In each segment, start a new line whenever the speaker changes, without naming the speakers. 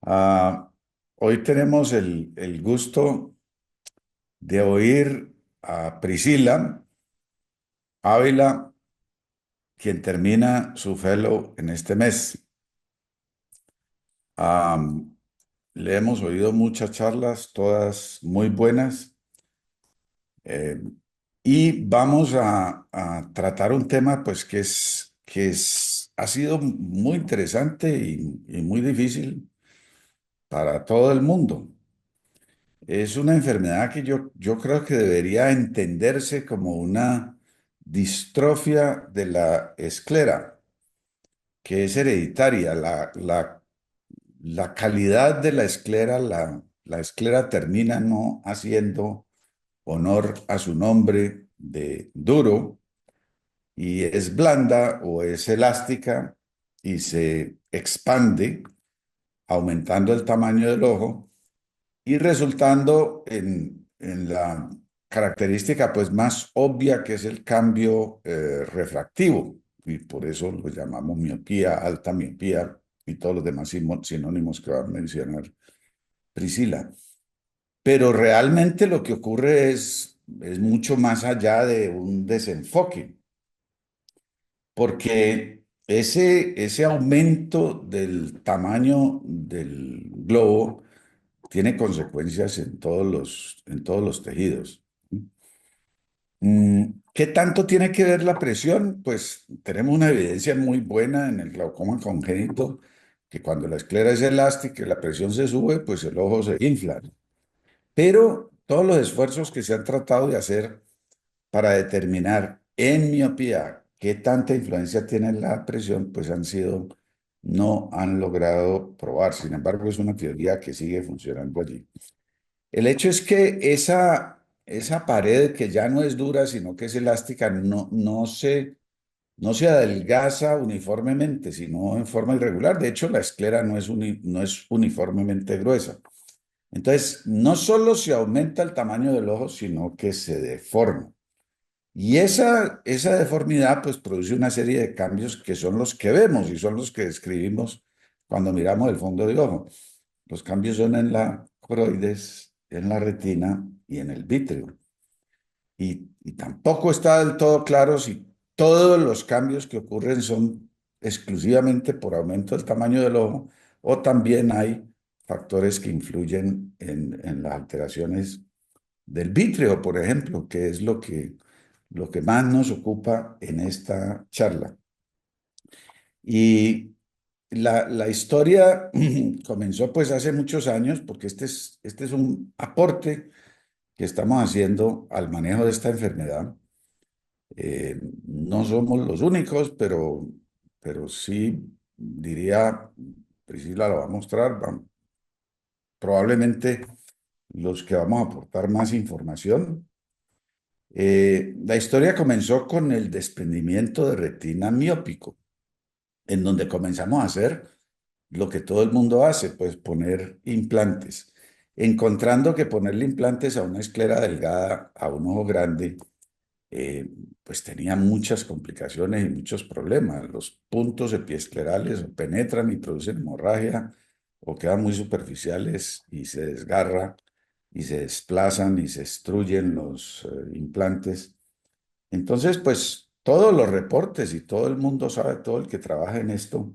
Ah, Hoy tenemos el gusto de oír a Priscila Ávila, quien termina su fellow en este mes. Ah, Le hemos oído muchas charlas, todas muy buenas, eh, y vamos a tratar un tema pues ha sido muy interesante y muy difícil para todo el mundo. Es una enfermedad que yo creo que debería entenderse como una distrofia de la esclera, que es hereditaria. La calidad de la esclera, la esclera termina no haciendo honor a su nombre de duro y es blanda o es elástica y se expande aumentando el tamaño del ojo y resultando en la característica pues más obvia que es el cambio refractivo, y por eso lo llamamos miopía, alta miopía y todos los demás sinónimos que va a mencionar Priscila. Pero realmente lo que ocurre es mucho más allá de un desenfoque, porque ese aumento del tamaño del globo tiene consecuencias en todos los tejidos. ¿Qué tanto tiene que ver la presión? Pues tenemos una evidencia muy buena en el glaucoma congénito, que cuando la esclera es elástica y la presión se sube, pues el ojo se infla. Pero todos los esfuerzos que se han tratado de hacer para determinar en miopía qué tanta influencia tiene la presión, pues no han logrado probar. Sin embargo, es una teoría que sigue funcionando allí. El hecho es que esa pared que ya no es dura, sino que es elástica, no se adelgaza uniformemente, sino en forma irregular. De hecho, la esclera no es uniformemente gruesa. Entonces, no solo se aumenta el tamaño del ojo, sino que se deforma. Y esa deformidad pues produce una serie de cambios que son los que vemos y son los que describimos cuando miramos el fondo del ojo. Los cambios son en la coroides, en la retina y en el vítreo. Y tampoco está del todo claro si todos los cambios que ocurren son exclusivamente por aumento del tamaño del ojo o también hay factores que influyen en las alteraciones del vítreo, por ejemplo, que es lo que más nos ocupa en esta charla. Y la historia comenzó pues hace muchos años, porque este es un aporte que estamos haciendo al manejo de esta enfermedad. No somos los únicos, pero sí diría, Priscila lo va a mostrar, probablemente los que vamos a aportar más información. La historia comenzó con el desprendimiento de retina miópico, en donde comenzamos a hacer lo que todo el mundo hace, pues poner implantes, encontrando que ponerle implantes a una esclera delgada, a un ojo grande, eh, pues tenía muchas complicaciones y muchos problemas. Los puntos epiesclerales o penetran y producen hemorragia o quedan muy superficiales y se desgarra y se desplazan y se destruyen los implantes. Entonces, pues todos los reportes y todo el mundo sabe, todo el que trabaja en esto,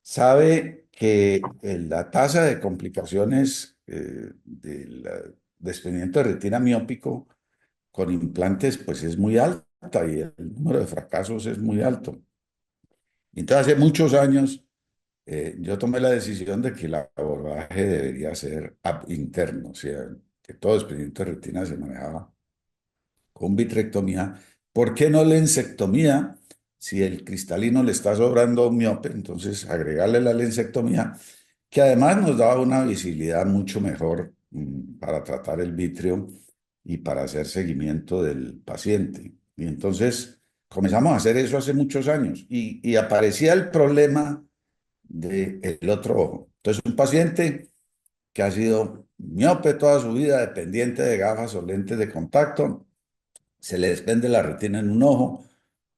sabe que la tasa de complicaciones del desprendimiento de retina miópico con implantes pues es muy alta y el número de fracasos es muy alto. Y entonces hace muchos años yo tomé la decisión de que el abordaje debería ser interno, o sea, que todo desprendimiento de retina se manejaba con vitrectomía. ¿Por qué no lensectomía? Si el cristalino le está sobrando a un miope, entonces agregarle la lensectomía, que además nos daba una visibilidad mucho mejor para tratar el vítreo y para hacer seguimiento del paciente. Y entonces comenzamos a hacer eso hace muchos años y aparecía el problema del otro ojo. Entonces un paciente que ha sido miope toda su vida, dependiente de gafas o lentes de contacto, se le desprende la retina en un ojo,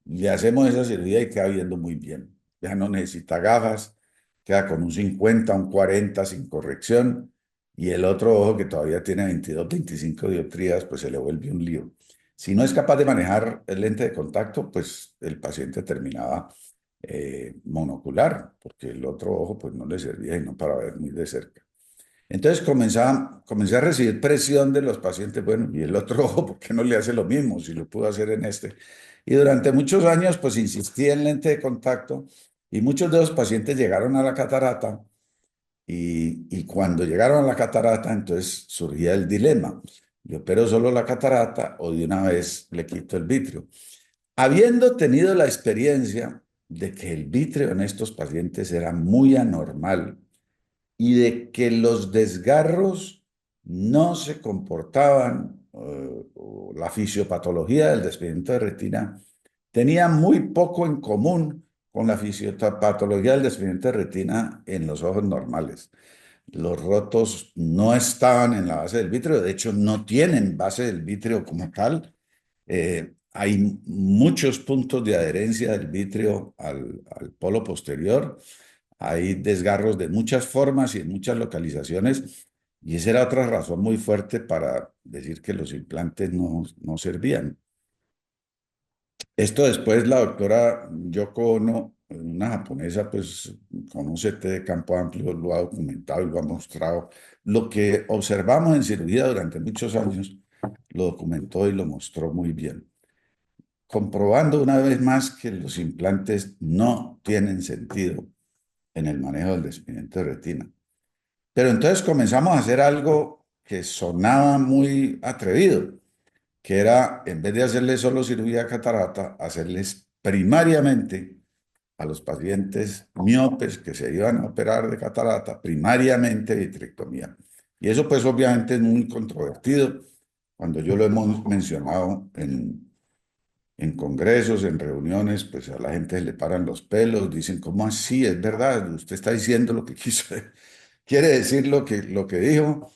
le hacemos esa cirugía y queda viendo muy bien. Ya no necesita gafas, queda con un 50, un 40 sin corrección, y el otro ojo que todavía tiene 22, 25 dioptrías, pues se le vuelve un lío. Si no es capaz de manejar el lente de contacto, pues el paciente terminaba monocular, porque el otro ojo pues no le servía y no para ver muy de cerca. Entonces comencé a recibir presión de los pacientes, bueno, y el otro ojo, ¿por qué no le hace lo mismo si lo pudo hacer en este? Y durante muchos años, pues insistí en lente de contacto y muchos de los pacientes llegaron a la catarata y cuando llegaron a la catarata, entonces surgía el dilema. ¿Le opero solo la catarata o de una vez le quito el vitrio? Habiendo tenido la experiencia de que el vitrio en estos pacientes era muy anormal, y de que los desgarros no se comportaban, o la fisiopatología del desprendimiento de retina tenía muy poco en común con la fisiopatología del desprendimiento de retina en los ojos normales. Los rotos no estaban en la base del vítreo, de hecho no tienen base del vítreo como tal. Hay muchos puntos de adherencia del vítreo al polo posterior. Hay desgarros de muchas formas y en muchas localizaciones, y esa era otra razón muy fuerte para decir que los implantes no servían. Esto después la doctora Yoko Ono, una japonesa, pues con un CT de campo amplio, lo ha documentado y lo ha mostrado. Lo que observamos en cirugía durante muchos años, lo documentó y lo mostró muy bien, comprobando una vez más que los implantes no tienen sentido en el manejo del desprendimiento de retina. Pero entonces comenzamos a hacer algo que sonaba muy atrevido, que era, en vez de hacerles solo cirugía de catarata, hacerles primariamente a los pacientes miopes que se iban a operar de catarata, primariamente vitrectomía. Y eso pues obviamente es muy controvertido cuando yo lo hemos mencionado en congresos, en reuniones, pues a la gente le paran los pelos, dicen, ¿cómo así? Es verdad, usted está diciendo lo que quiso, quiere decir lo que dijo.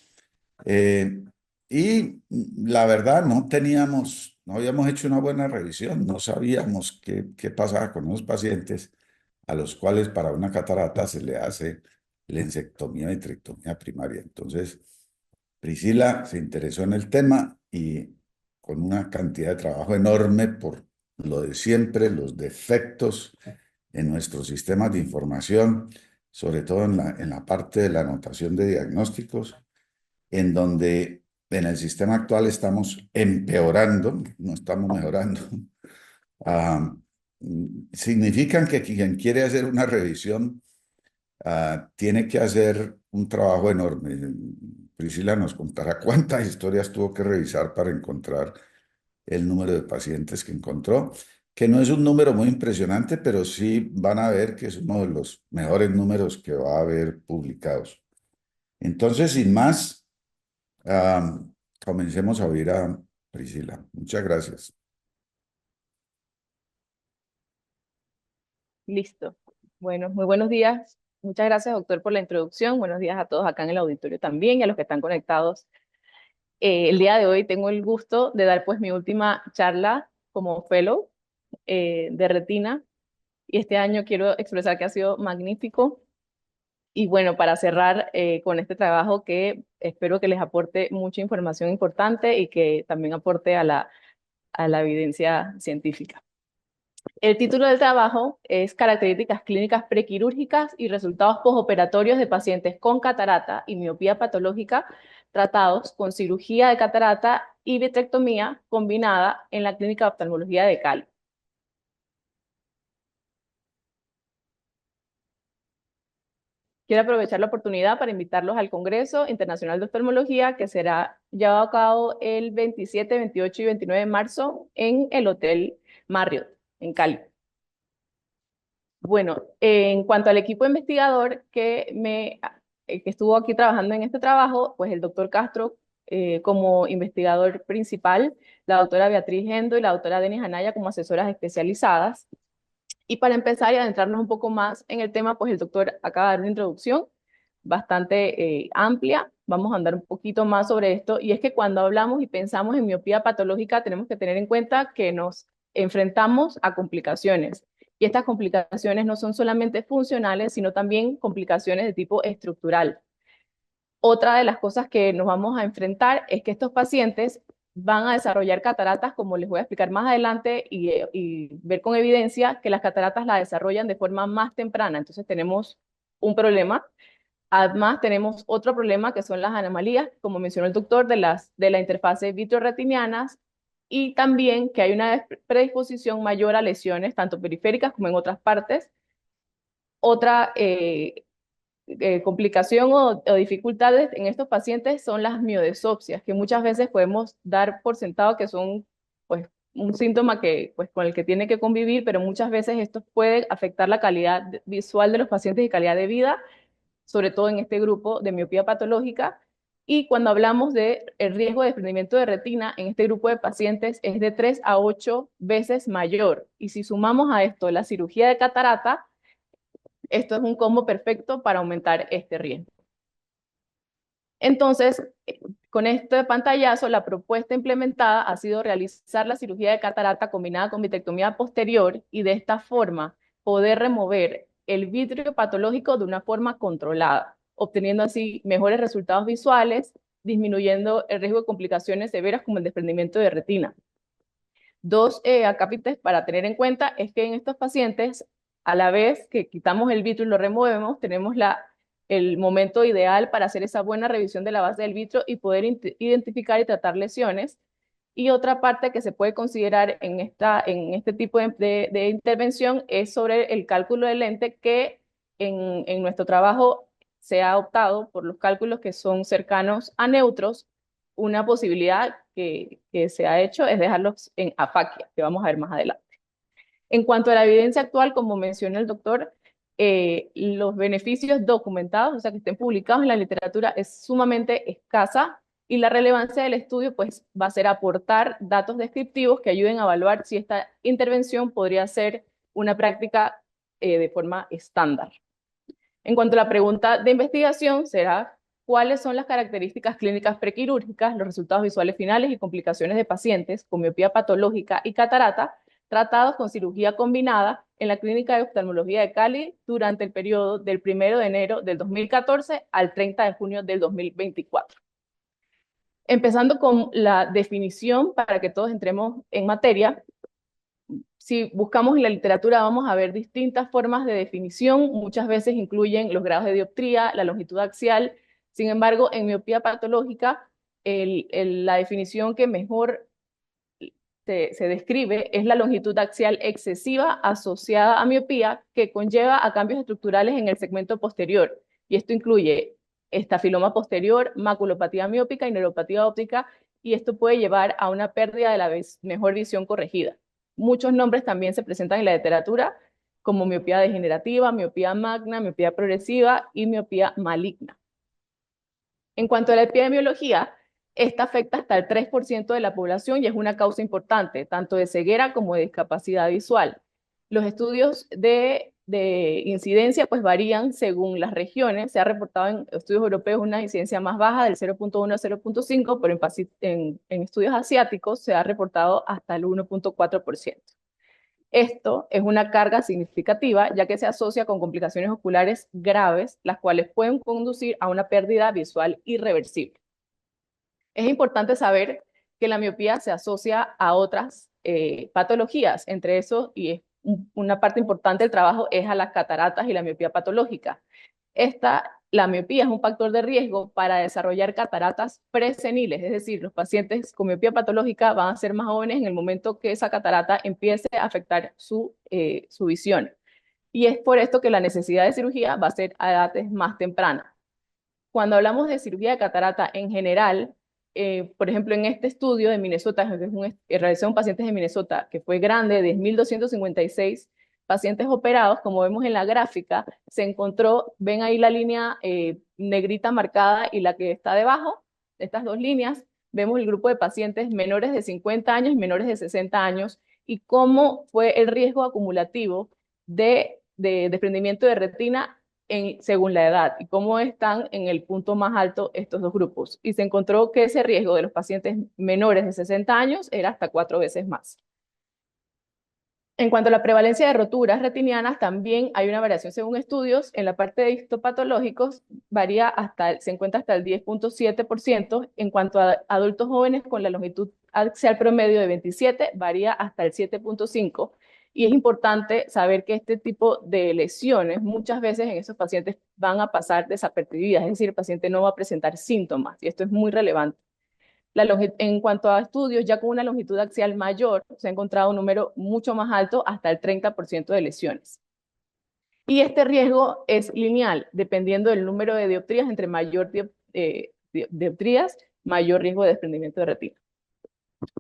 Eh, y la verdad, no habíamos hecho una buena revisión, no sabíamos qué pasaba con los pacientes a los cuales para una catarata se le hace lensectomía y vitrectomía primaria. Entonces, Priscila se interesó en el tema y con una cantidad de trabajo enorme por lo de siempre, los defectos en nuestros sistemas de información, sobre todo en la parte de la anotación de diagnósticos, en donde en el sistema actual estamos empeorando, no estamos mejorando. Ah, Significan que quien quiere hacer una revisión tiene que hacer un trabajo enorme. Priscila nos contará cuántas historias tuvo que revisar para encontrar el número de pacientes que encontró, que no es un número muy impresionante, pero sí van a ver que es uno de los mejores números que va a haber publicados. Entonces, sin más, ah, comencemos a oír a Priscila. Muchas gracias.
Listo. Bueno, muy buenos días. Muchas gracias, doctor, por la introducción. Buenos días a todos acá en el auditorio también y a los que están conectados. El día de hoy tengo el gusto de dar pues mi última charla como fellow de retina y este año quiero expresar que ha sido magnífico. Y bueno, para cerrar con este trabajo que espero que les aporte mucha información importante y que también aporte a la evidencia científica. El título del trabajo es Características clínicas prequirúrgicas y resultados postoperatorios de pacientes con catarata y miopía patológica tratados con cirugía de catarata y vitrectomía combinada en la Clínica de Oftalmología de Cali. Quiero aprovechar la oportunidad para invitarlos al Congreso Internacional de Oftalmología que será llevado a cabo el 27, 28 y 29 de marzo en el Hotel Marriott, en Cali. Bueno, en cuanto al equipo investigador que estuvo aquí trabajando en este trabajo, pues el doctor Castro como investigador principal, la doctora Beatriz Gendo y la doctora Denis Anaya como asesoras especializadas. Y para empezar y adentrarnos un poco más en el tema, pues el doctor acaba de dar una introducción bastante amplia. Vamos a andar un poquito más sobre esto. Y es que cuando hablamos y pensamos en miopía patológica, tenemos que tener en cuenta que nos enfrentamos a complicaciones Y estas complicaciones no son solamente funcionales, sino también complicaciones de tipo estructural. Otra de las cosas que nos vamos a enfrentar es que estos pacientes van a desarrollar cataratas, como les voy a explicar más adelante, y ver con evidencia que las cataratas las desarrollan de forma más temprana. Entonces tenemos un problema. Además, tenemos otro problema que son las anomalías, como mencionó el doctor, de la interfase vitreoretinianas, y también que hay una predisposición mayor a lesiones, tanto periféricas como en otras partes. Otra complicación o dificultades en estos pacientes son las miodesopsias, que muchas veces podemos dar por sentado que son pues, un síntoma que, pues, con el que tiene que convivir, pero muchas veces esto puede afectar la calidad visual de los pacientes y calidad de vida, sobre todo en este grupo de miopía patológica. Y cuando hablamos de el riesgo de desprendimiento de retina en este grupo de pacientes es de 3 a 8 veces mayor. Y si sumamos a esto la cirugía de catarata, esto es un combo perfecto para aumentar este riesgo. Entonces, con este pantallazo, la propuesta implementada ha sido realizar la cirugía de catarata combinada con vitrectomía posterior y de esta forma poder remover el vitrio patológico de una forma controlada, obteniendo así mejores resultados visuales, disminuyendo el riesgo de complicaciones severas como el desprendimiento de retina. Dos acápites para tener en cuenta es que en estos pacientes, a la vez que quitamos el vitrio y lo removemos, tenemos el momento ideal para hacer esa buena revisión de la base del vitrio y poder identificar y tratar lesiones. Y otra parte que se puede considerar en este tipo de intervención es sobre el cálculo de lente, que en nuestro trabajo se ha optado por los cálculos que son cercanos a neutros. Una posibilidad que se ha hecho es dejarlos en afaquia, que vamos a ver más adelante. En cuanto a la evidencia actual, como mencionó el doctor, los beneficios documentados, o sea, que estén publicados en la literatura, es sumamente escasa, y la relevancia del estudio pues, va a ser aportar datos descriptivos que ayuden a evaluar si esta intervención podría ser una práctica de forma estándar. En cuanto a la pregunta de investigación, será cuáles son las características clínicas prequirúrgicas, los resultados visuales finales y complicaciones de pacientes con miopía patológica y catarata tratados con cirugía combinada en la Clínica de Oftalmología de Cali durante el periodo del 1 de enero del 2014 al 30 de junio del 2024. Empezando con la definición para que todos entremos en materia. Si buscamos en la literatura vamos a ver distintas formas de definición, muchas veces incluyen los grados de dioptría, la longitud axial. Sin embargo, en miopía patológica, la definición que mejor se describe es la longitud axial excesiva asociada a miopía, que conlleva a cambios estructurales en el segmento posterior. Y esto incluye estafiloma posterior, maculopatía miópica y neuropatía óptica, y esto puede llevar a una pérdida de la mejor visión corregida. Muchos nombres también se presentan en la literatura, como miopía degenerativa, miopía magna, miopía progresiva y miopía maligna. En cuanto a la epidemiología, esta afecta hasta el 3% de la población y es una causa importante, tanto de ceguera como de discapacidad visual. Los estudios de incidencia pues varían según las regiones. Se ha reportado en estudios europeos una incidencia más baja del 0.1 a 0.5, pero en estudios asiáticos se ha reportado hasta el 1.4%. Esto es una carga significativa, ya que se asocia con complicaciones oculares graves, las cuales pueden conducir a una pérdida visual irreversible. Es importante saber que la miopía se asocia a otras patologías, entre eso, y es una parte importante del trabajo, es a las cataratas y la miopía patológica. La miopía es un factor de riesgo para desarrollar cataratas preseniles, es decir, los pacientes con miopía patológica van a ser más jóvenes en el momento que esa catarata empiece a afectar su visión. Y es por esto que la necesidad de cirugía va a ser a edades más tempranas. Cuando hablamos de cirugía de catarata en general, por ejemplo, en este estudio de Minnesota, que realizó un paciente de Minnesota, que fue grande, 10.256 pacientes operados, como vemos en la gráfica, se encontró, ven ahí la línea negrita marcada y la que está debajo, estas dos líneas, vemos el grupo de pacientes menores de 50 años y menores de 60 años, y cómo fue el riesgo acumulativo de desprendimiento de retina según la edad y cómo están en el punto más alto estos dos grupos. Y se encontró que ese riesgo de los pacientes menores de 60 años era hasta 4 veces más. En cuanto a la prevalencia de roturas retinianas, también hay una variación según estudios. En la parte de histopatológicos varía se encuentra hasta el 10.7%. En cuanto a adultos jóvenes con la longitud axial promedio de 27, varía hasta el 7.5%. Y es importante saber que este tipo de lesiones muchas veces en esos pacientes van a pasar desapercibidas, es decir, el paciente no va a presentar síntomas, y esto es muy relevante. En cuanto a estudios, ya con una longitud axial mayor, se ha encontrado un número mucho más alto, hasta el 30% de lesiones. Y este riesgo es lineal, dependiendo del número de dioptrías. Entre mayor dioptrías, mayor riesgo de desprendimiento de retina.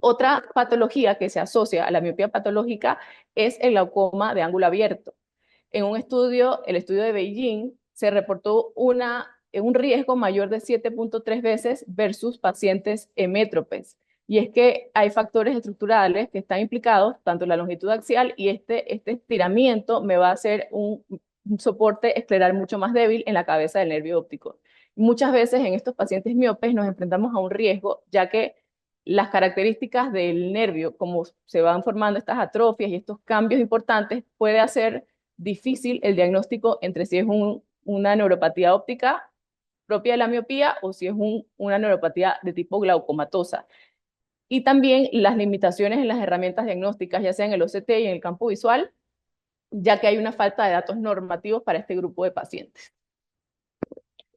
Otra patología que se asocia a la miopía patológica es el glaucoma de ángulo abierto. En un estudio, el estudio de Beijing, se reportó un riesgo mayor de 7.3 veces versus pacientes hemétropes. Y es que hay factores estructurales que están implicados, tanto la longitud axial y este estiramiento me va a hacer un soporte escleral mucho más débil en la cabeza del nervio óptico. Muchas veces en estos pacientes miopes nos enfrentamos a un riesgo, ya que las características del nervio, como se van formando estas atrofias y estos cambios importantes, puede hacer difícil el diagnóstico entre si es una neuropatía óptica propia de la miopía o si es una neuropatía de tipo glaucomatosa. Y también las limitaciones en las herramientas diagnósticas, ya sea en el OCT y en el campo visual, ya que hay una falta de datos normativos para este grupo de pacientes.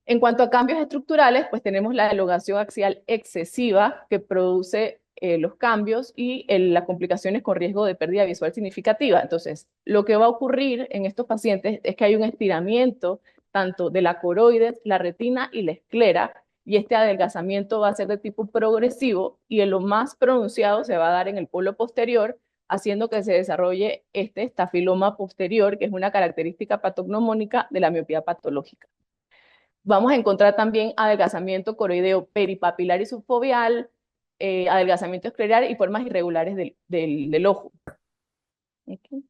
En cuanto a cambios estructurales, pues tenemos la elongación axial excesiva que produce los cambios y las complicaciones con riesgo de pérdida visual significativa. Entonces, lo que va a ocurrir en estos pacientes es que hay un estiramiento tanto de la coroides, la retina y la esclera, y este adelgazamiento va a ser de tipo progresivo y en lo más pronunciado se va a dar en el polo posterior, haciendo que se desarrolle este estafiloma posterior, que es una característica patognomónica de la miopía patológica. Vamos a encontrar también adelgazamiento coroideo peripapilar y subfoveal, adelgazamiento escleral y formas irregulares del ojo. Okay.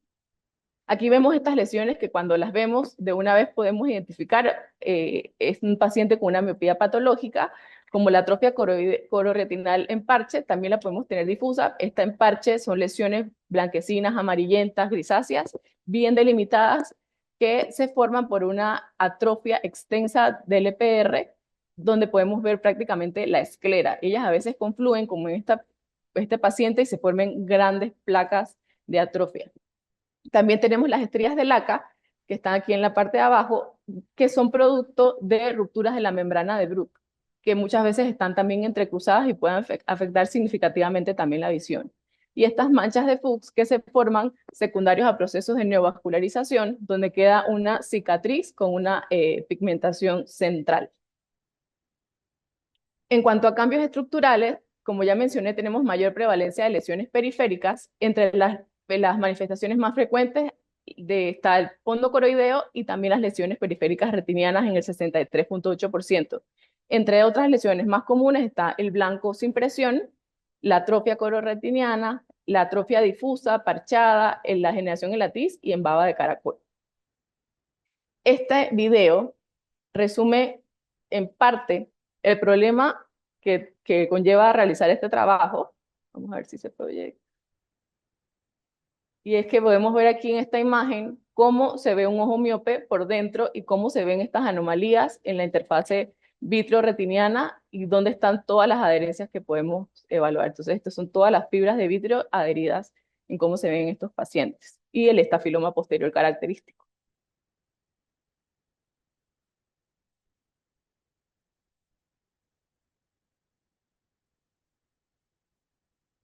Aquí vemos estas lesiones que cuando las vemos de una vez podemos identificar, es un paciente con una miopía patológica, como la atrofia cororetinal en parche, también la podemos tener difusa. Esta en parche son lesiones blanquecinas, amarillentas, grisáceas, bien delimitadas, que se forman por una atrofia extensa del EPR, donde podemos ver prácticamente la esclera. Ellas a veces confluyen, como en este paciente, y se forman grandes placas de atrofia. También tenemos las estrías de laca, que están aquí en la parte de abajo, que son producto de rupturas de la membrana de Bruch, que muchas veces están también entrecruzadas y pueden afectar significativamente también la visión. Y estas manchas de Fuchs que se forman secundarios a procesos de neovascularización, donde queda una cicatriz con una pigmentación central. En cuanto a cambios estructurales, como ya mencioné, tenemos mayor prevalencia de lesiones periféricas. Entre las manifestaciones más frecuentes está el fondo coroideo y también las lesiones periféricas retinianas en el 63.8%. Entre otras lesiones más comunes está el blanco sin presión, la atrofia cororetiniana, la atrofia difusa, parchada, en la generación en la tiz y en baba de caracol. Este video resume en parte el problema que conlleva realizar este trabajo. Vamos a ver si se proyecta. Y es que podemos ver aquí en esta imagen cómo se ve un ojo miope por dentro y cómo se ven estas anomalías en la interfase vitrio-retiniana y dónde están todas las adherencias que podemos evaluar. Entonces, estas son todas las fibras de vitrio adheridas en cómo se ven estos pacientes y el estafiloma posterior característico.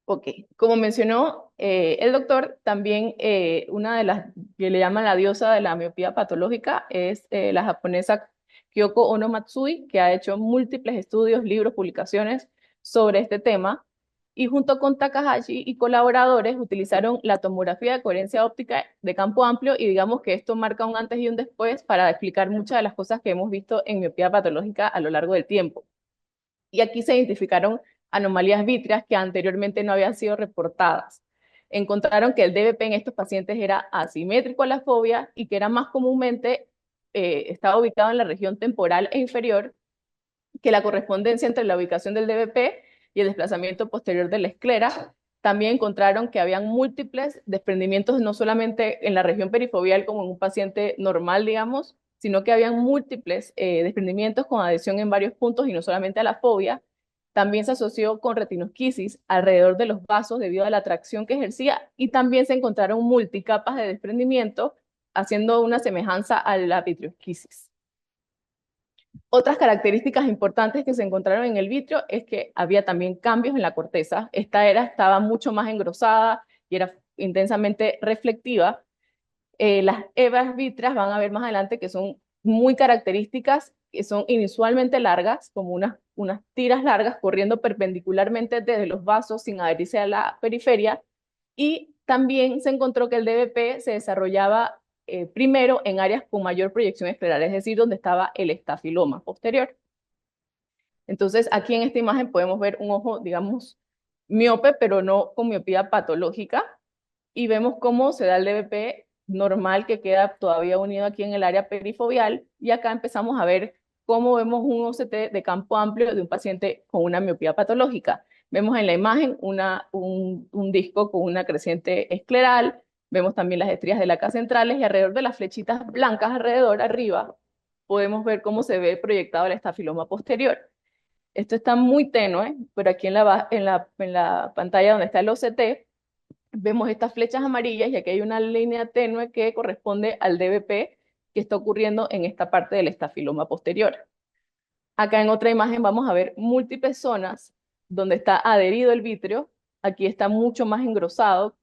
Ok, como mencionó el doctor, también una de las que le llaman la diosa de la miopía patológica es la japonesa Kyoko Ono Matsui, que ha hecho múltiples estudios, libros, publicaciones sobre este tema. Y junto con Takahashi y colaboradores utilizaron la tomografía de coherencia óptica de campo amplio y digamos que esto marca un antes y un después para explicar muchas de las cosas que hemos visto en miopía patológica a lo largo del tiempo. Y aquí se identificaron anomalías vítreas que anteriormente no habían sido reportadas. Encontraron que el DBP en estos pacientes era asimétrico a la fobia y que era más comúnmente, estaba ubicado en la región temporal e inferior, que la correspondencia entre la ubicación del DBP y el desplazamiento posterior de la esclera también encontraron que habían múltiples desprendimientos, no solamente en la región perifoveal como en un paciente normal, digamos, sino que habían múltiples desprendimientos con adhesión en varios puntos y no solamente a la fobia. También se asoció con retinosquisis alrededor de los vasos debido a la atracción que ejercía y también se encontraron multicapas de desprendimiento haciendo una semejanza a la vitriosquisis. Otras características importantes que se encontraron en el vitrio es que había también cambios en la corteza. Esta estaba mucho más engrosada y era intensamente reflectiva. Las hebras vítreas van a ver más adelante que son muy características, que son inusualmente largas, como unas tiras largas corriendo perpendicularmente desde los vasos sin adherirse a la periferia. Y también se encontró que el DBP se desarrollaba primero en áreas con mayor proyección escleral, es decir, donde estaba el estafiloma posterior. Entonces, aquí en esta imagen podemos ver un ojo, digamos, miope, pero no con miopía patológica, y vemos cómo se da el DBP normal que queda todavía unido aquí en el área perifoveal, y acá empezamos a ver cómo vemos un OCT de campo amplio de un paciente con una miopía patológica. Vemos en la imagen un disco con una creciente escleral, vemos también las estrías de la casa centrales y alrededor de las flechitas blancas alrededor, arriba, podemos ver cómo se ve proyectado el estafiloma posterior. Esto está muy tenue, pero aquí en la pantalla donde está el OCT, vemos estas flechas amarillas y aquí hay una línea tenue que corresponde al DBP que está ocurriendo en esta parte del estafiloma posterior. Acá en otra imagen vamos a ver múltiples zonas donde está adherido el vitrio. Aquí está mucho más engrosado,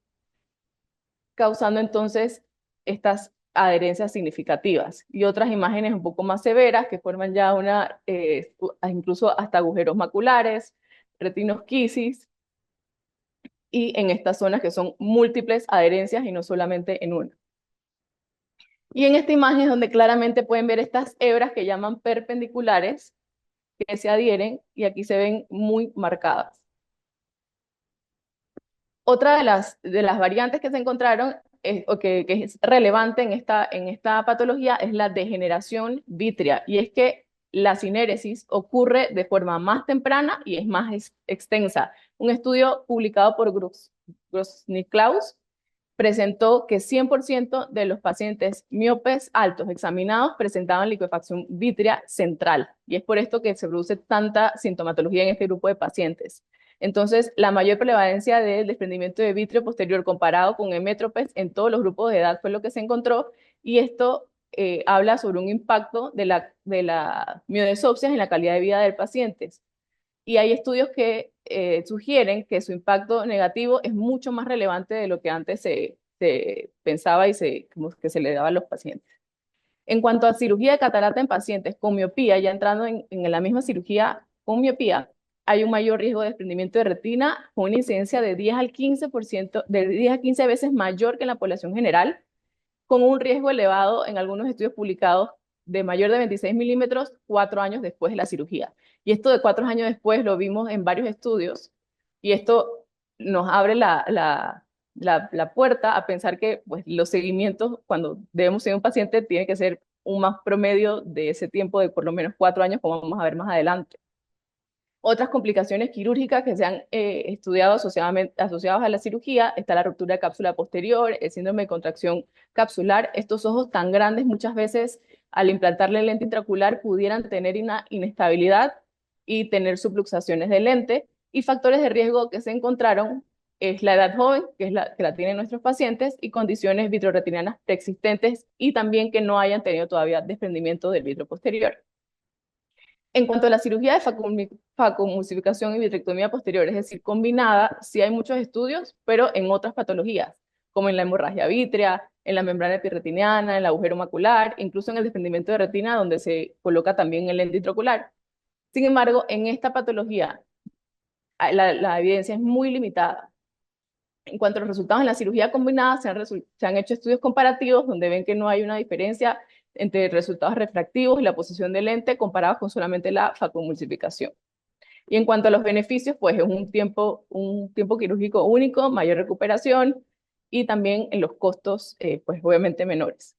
causando entonces estas adherencias significativas. Y otras imágenes un poco más severas que forman ya incluso hasta agujeros maculares, retinosquisis, y en estas zonas que son múltiples adherencias y no solamente en una. Y en esta imagen es donde claramente pueden ver estas hebras que llaman perpendiculares que se adhieren y aquí se ven muy marcadas. Otra de las variantes que se encontraron o que es relevante en esta patología es la degeneración vítrea, y es que la sinéresis ocurre de forma más temprana y es más extensa. Un estudio publicado por Grosniklaus presentó que 100% de los pacientes miopes altos examinados presentaban liquefacción vítrea central, y es por esto que se produce tanta sintomatología en este grupo de pacientes. Entonces, la mayor prevalencia del desprendimiento de vitrio posterior comparado con hemétropes en todos los grupos de edad fue lo que se encontró, y esto habla sobre un impacto de la miodesopsias en la calidad de vida del paciente. Y hay estudios que sugieren que su impacto negativo es mucho más relevante de lo que antes se pensaba y como que se le daba a los pacientes. En cuanto a cirugía de catarata en pacientes con miopía, ya entrando en la misma cirugía con miopía, hay un mayor riesgo de desprendimiento de retina con una incidencia de 10 al 15%, de 10 a 15 veces mayor que en la población general, con un riesgo elevado en algunos estudios publicados de mayor de 26 milímetros 4 años después de la cirugía. Y esto de 4 años después lo vimos en varios estudios, y esto nos abre la puerta a pensar que pues, los seguimientos, cuando debemos seguir un paciente, tiene que ser un más promedio de ese tiempo de por lo menos 4 años, como vamos a ver más adelante. Otras complicaciones quirúrgicas que se han estudiado asociadas a la cirugía está la ruptura de cápsula posterior, el síndrome de contracción capsular. Estos ojos tan grandes muchas veces al implantarle lente intraocular pudieran tener una inestabilidad y tener subluxaciones de lente. Y factores de riesgo que se encontraron es la edad joven, que es la que la tienen nuestros pacientes, y condiciones vitreoretinianas preexistentes y también que no hayan tenido todavía desprendimiento del vitrio posterior. En cuanto a la cirugía de facomulsificación y vitrectomía posterior, es decir, combinada, sí hay muchos estudios, pero en otras patologías, como en la hemorragia vítrea, en la membrana epirretiniana, en el agujero macular, incluso en el desprendimiento de retina, donde se coloca también el lente intraocular. Sin embargo, en esta patología, la evidencia es muy limitada. En cuanto a los resultados en la cirugía combinada, se han hecho estudios comparativos donde ven que no hay una diferencia entre resultados refractivos y la posición del lente comparados con solamente la facomulsificación. Y en cuanto a los beneficios, pues es un tiempo quirúrgico único, mayor recuperación y también en los costos, pues obviamente menores.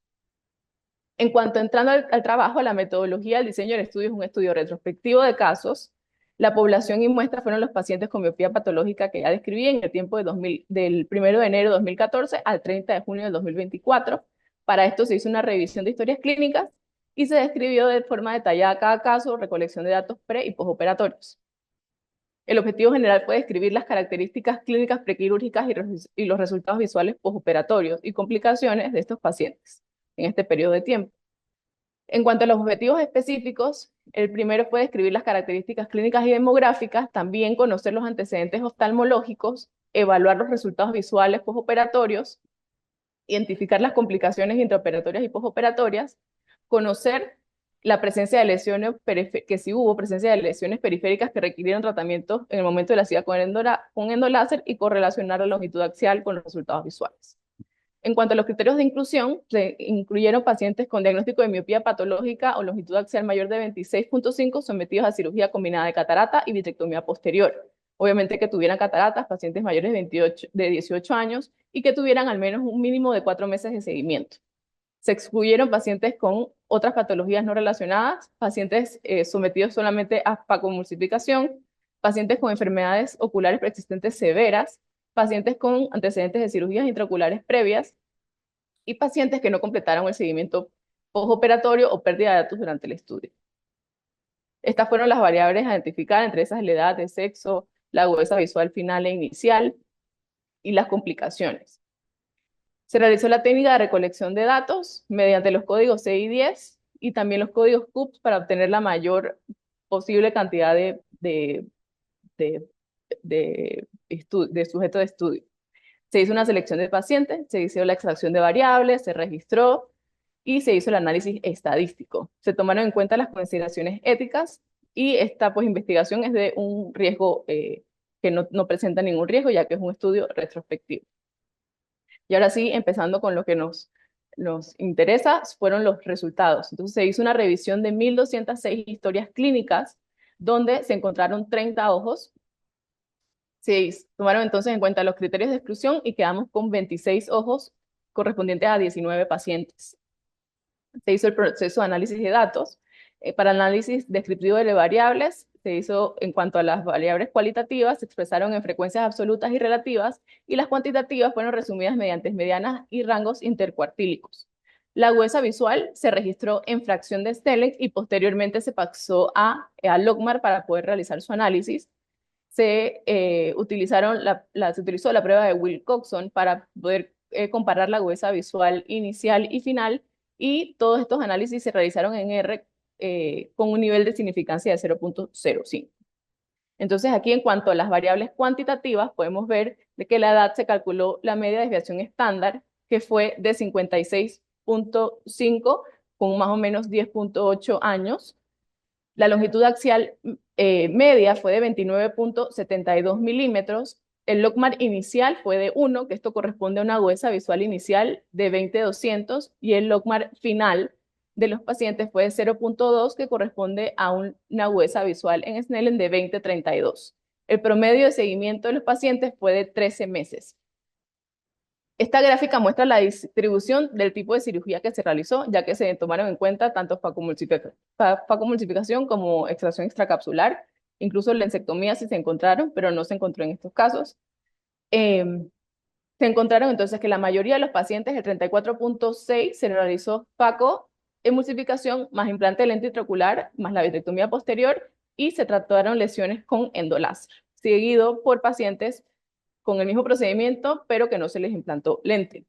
En cuanto entrando al trabajo, la metodología del diseño del estudio es un estudio retrospectivo de casos La población y muestra fueron los pacientes con miopía patológica que ya describí en el tiempo de del 1 de enero de 2014 al 30 de junio de 2024. Para esto se hizo una revisión de historias clínicas y se describió de forma detallada cada caso, recolección de datos pre y postoperatorios. El objetivo general fue describir las características clínicas prequirúrgicas y los resultados visuales postoperatorios y complicaciones de estos pacientes en este periodo de tiempo. En cuanto a los objetivos específicos, el primero fue describir las características clínicas y demográficas, también conocer los antecedentes oftalmológicos, evaluar los resultados visuales postoperatorios, identificar las complicaciones intraoperatorias y postoperatorias, conocer la presencia de lesiones, que sí hubo presencia de lesiones periféricas que requirieron tratamiento en el momento de la cirugía con endoláser y correlacionar la longitud axial con los resultados visuales. En cuanto a los criterios de inclusión, se incluyeron pacientes con diagnóstico de miopía patológica o longitud axial mayor de 26.5 sometidos a cirugía combinada de catarata y vitrectomía posterior. Obviamente que tuvieran cataratas, pacientes mayores de 18 años y que tuvieran al menos un mínimo de 4 meses de seguimiento. Se excluyeron pacientes con otras patologías no relacionadas, pacientes sometidos solamente a facomulsificación, pacientes con enfermedades oculares preexistentes severas, pacientes con antecedentes de cirugías intraoculares previas y pacientes que no completaron el seguimiento postoperatorio o pérdida de datos durante el estudio. Estas fueron las variables a identificar, entre esas la edad, el sexo, la agudeza visual final e inicial y las complicaciones. Se realizó la técnica de recolección de datos mediante los códigos CI 10 y también los códigos CUPS para obtener la mayor posible cantidad de, de sujetos de estudio. Se hizo una selección de pacientes, se hizo la extracción de variables, se registró y se hizo el análisis estadístico. Se tomaron en cuenta las consideraciones éticas y esta pues, investigación es de un riesgo que no presenta ningún riesgo, ya que es un estudio retrospectivo. Y ahora sí, empezando con lo que nos interesa, fueron los resultados. Entonces se hizo una revisión de 1.206 historias clínicas, donde se encontraron 30 ojos. Se tomaron entonces en cuenta los criterios de exclusión y quedamos con 26 ojos correspondientes a 19 pacientes. Se hizo el proceso de análisis de datos. Para análisis descriptivo de variables, se hizo en cuanto a las variables cualitativas, se expresaron en frecuencias absolutas y relativas, y las cuantitativas fueron resumidas mediante medianas y rangos intercuartílicos. La agudeza visual se registró en fracción de Snellen y posteriormente se pasó a Logmar para poder realizar su análisis. Se utilizó la prueba de Wilcoxon para poder comparar la agudeza visual inicial y final, y todos estos análisis se realizaron en R con un nivel de significancia de 0.05. Entonces aquí en cuanto a las variables cuantitativas, podemos ver de que la edad se calculó la media desviación estándar, que fue de 56.5 con más o menos 10.8 años. La longitud axial media fue de 29.72 milímetros. El logmar inicial fue de 1, que esto corresponde a una agudeza visual inicial de 20-200, y el logmar final de los pacientes fue de 0.2, que corresponde a una agudeza visual en Snellen de 20-32. El promedio de seguimiento de los pacientes fue de 13 meses. Esta gráfica muestra la distribución del tipo de cirugía que se realizó, ya que se tomaron en cuenta tanto facomulsificación como extracción extracapsular. Incluso lensectomía sí se encontraron, pero no se encontró en estos casos. Eh, Se encontraron entonces que la mayoría de los pacientes, el 34.6, se realizó facoemulsificación más implante de lente intraocular más la vitrectomía posterior, y se trataron lesiones con endoláser, seguido por pacientes con el mismo procedimiento, pero que no se les implantó lente.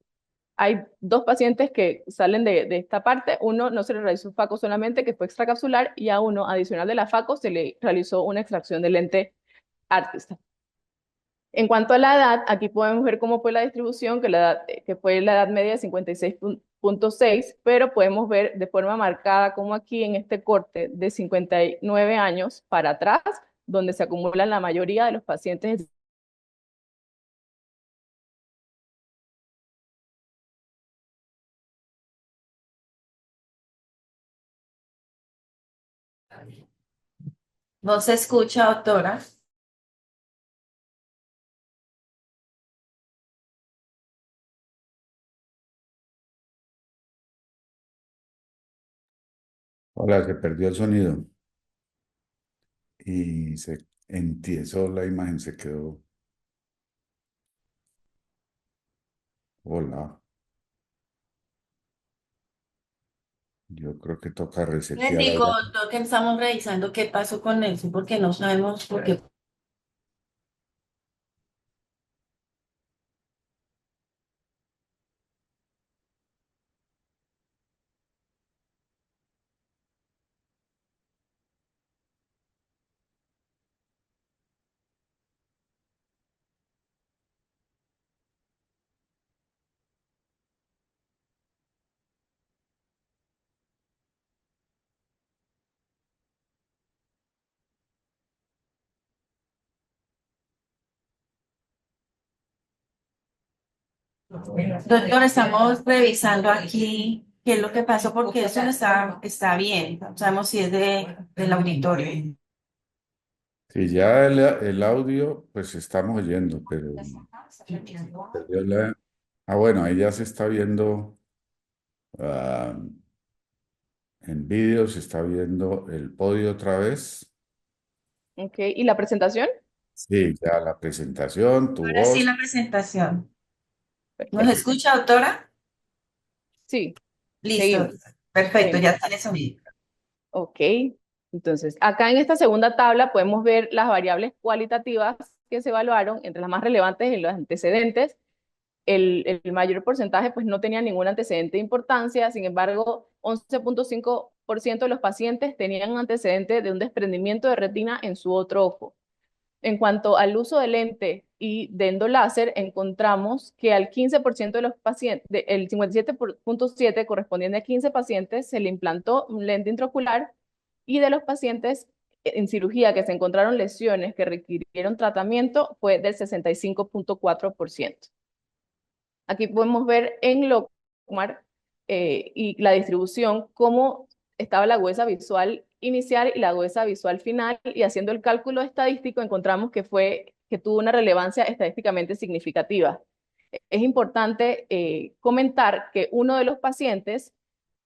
Hay dos pacientes que salen de esta parte. Uno no se le realizó faco solamente, que fue extracapsular, y a uno, adicional de la faco, se le realizó una extracción de lente artista. En cuanto a la edad, aquí podemos ver cómo fue la distribución, que fue la edad media de 56.6, pero podemos ver de forma marcada como aquí en este corte de 59 años para atrás, donde se acumulan la mayoría de los pacientes.
No se escucha, doctora.
Hola, se perdió el sonido. y se entiesó la imagen, se quedó. Hola, yo creo que toca
Les
resetear
digo,
allá.
lo que estamos revisando qué pasó con eso, porque no sabemos por qué. Doctor, estamos revisando aquí qué es lo que pasó, porque eso no está bien. No sabemos si es del auditorio.
Si ya el audio, pues estamos oyendo, pero perdió bueno, ahí ya se está viendo ah, en vídeo, se está viendo el podio otra vez.
Ok, ¿y la presentación?
Sí, ya la presentación, tu
Ahora sí,
voz.
la presentación. ¿Nos
Perfecto.
escucha, doctora?
Sí,
Listo.
seguimos.
Perfecto,
Bueno,
ya tiene sonido.
ok. Entonces, acá en esta segunda tabla podemos ver las variables cualitativas que se evaluaron, entre las más relevantes en los antecedentes. El mayor porcentaje pues no tenía ningún antecedente de importancia, sin embargo, 11,5% de los pacientes tenían un antecedente de un desprendimiento de retina en su otro ojo. En cuanto al uso de lente y de endoláser, encontramos que al 15% de los pacientes, el 57,7 correspondiente a 15 pacientes, se le implantó un lente intraocular, y de los pacientes en cirugía que se encontraron lesiones que requirieron tratamiento fue del 65,4%. Aquí podemos ver en Locmar y la distribución cómo estaba la agudeza visual inicial y la agudeza visual final, y haciendo el cálculo estadístico encontramos que tuvo una relevancia estadísticamente significativa. Es importante comentar que uno de los pacientes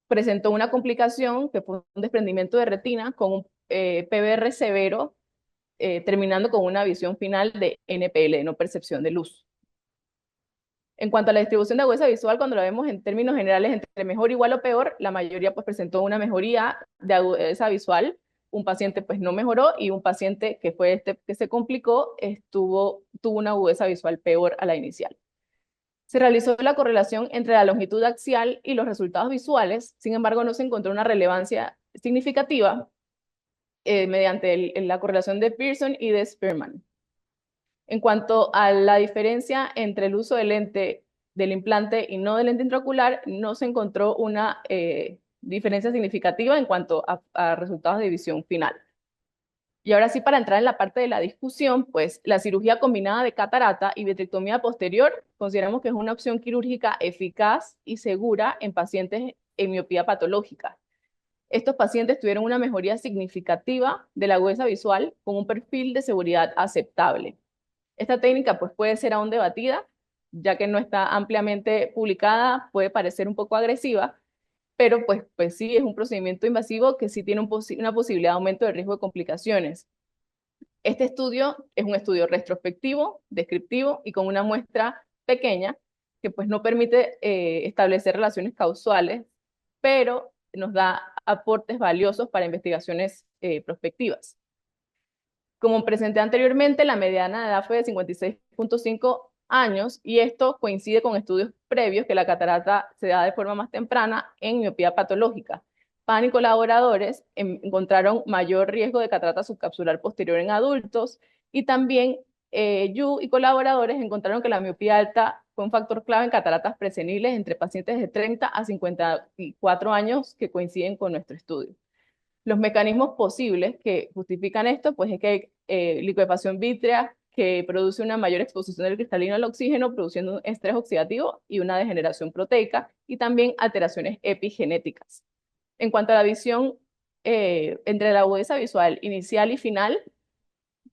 presentó una complicación que fue un desprendimiento de retina con un PBR severo, terminando con una visión final de NPL, no percepción de luz. En cuanto a la distribución de agudeza visual, cuando la vemos en términos generales entre mejor, igual o peor, la mayoría pues presentó una mejoría de agudeza visual. Un paciente pues no mejoró, y un paciente que fue este que se complicó tuvo una agudeza visual peor a la inicial. Se realizó la correlación entre la longitud axial y los resultados visuales, sin embargo no se encontró una relevancia significativa mediante la correlación de Pearson y de Spearman. En cuanto a la diferencia entre el uso del lente del implante y no del lente intraocular, no se encontró una diferencia significativa en cuanto a resultados de visión final. Y ahora sí, para entrar en la parte de la discusión, pues la cirugía combinada de catarata y vitrectomía posterior consideramos que es una opción quirúrgica eficaz y segura en pacientes en miopía patológica. Estos pacientes tuvieron una mejoría significativa de la agudeza visual con un perfil de seguridad aceptable. Esta técnica pues puede ser aún debatida, ya que no está ampliamente publicada, puede parecer un poco agresiva, pero pues sí es un procedimiento invasivo que sí tiene una posibilidad de aumento de riesgo de complicaciones. Este estudio es un estudio retrospectivo, descriptivo y con una muestra pequeña que pues no permite establecer relaciones causales, pero nos da aportes valiosos para investigaciones prospectivas. Como presenté anteriormente, la mediana de edad fue de 56,5 años, y esto coincide con estudios previos que la catarata se da de forma más temprana en miopía patológica. Pan y colaboradores encontraron mayor riesgo de catarata subcapsular posterior en adultos, y también Yu y colaboradores encontraron que la miopía alta fue un factor clave en cataratas preseniles entre pacientes de 30 a 54 años que coinciden con nuestro estudio. Los mecanismos posibles que justifican esto, pues es que hay liquefacción vítrea que produce una mayor exposición del cristalino al oxígeno, produciendo un estrés oxidativo y una degeneración proteica, y también alteraciones epigenéticas. En cuanto a la visión entre la agudeza visual inicial y final,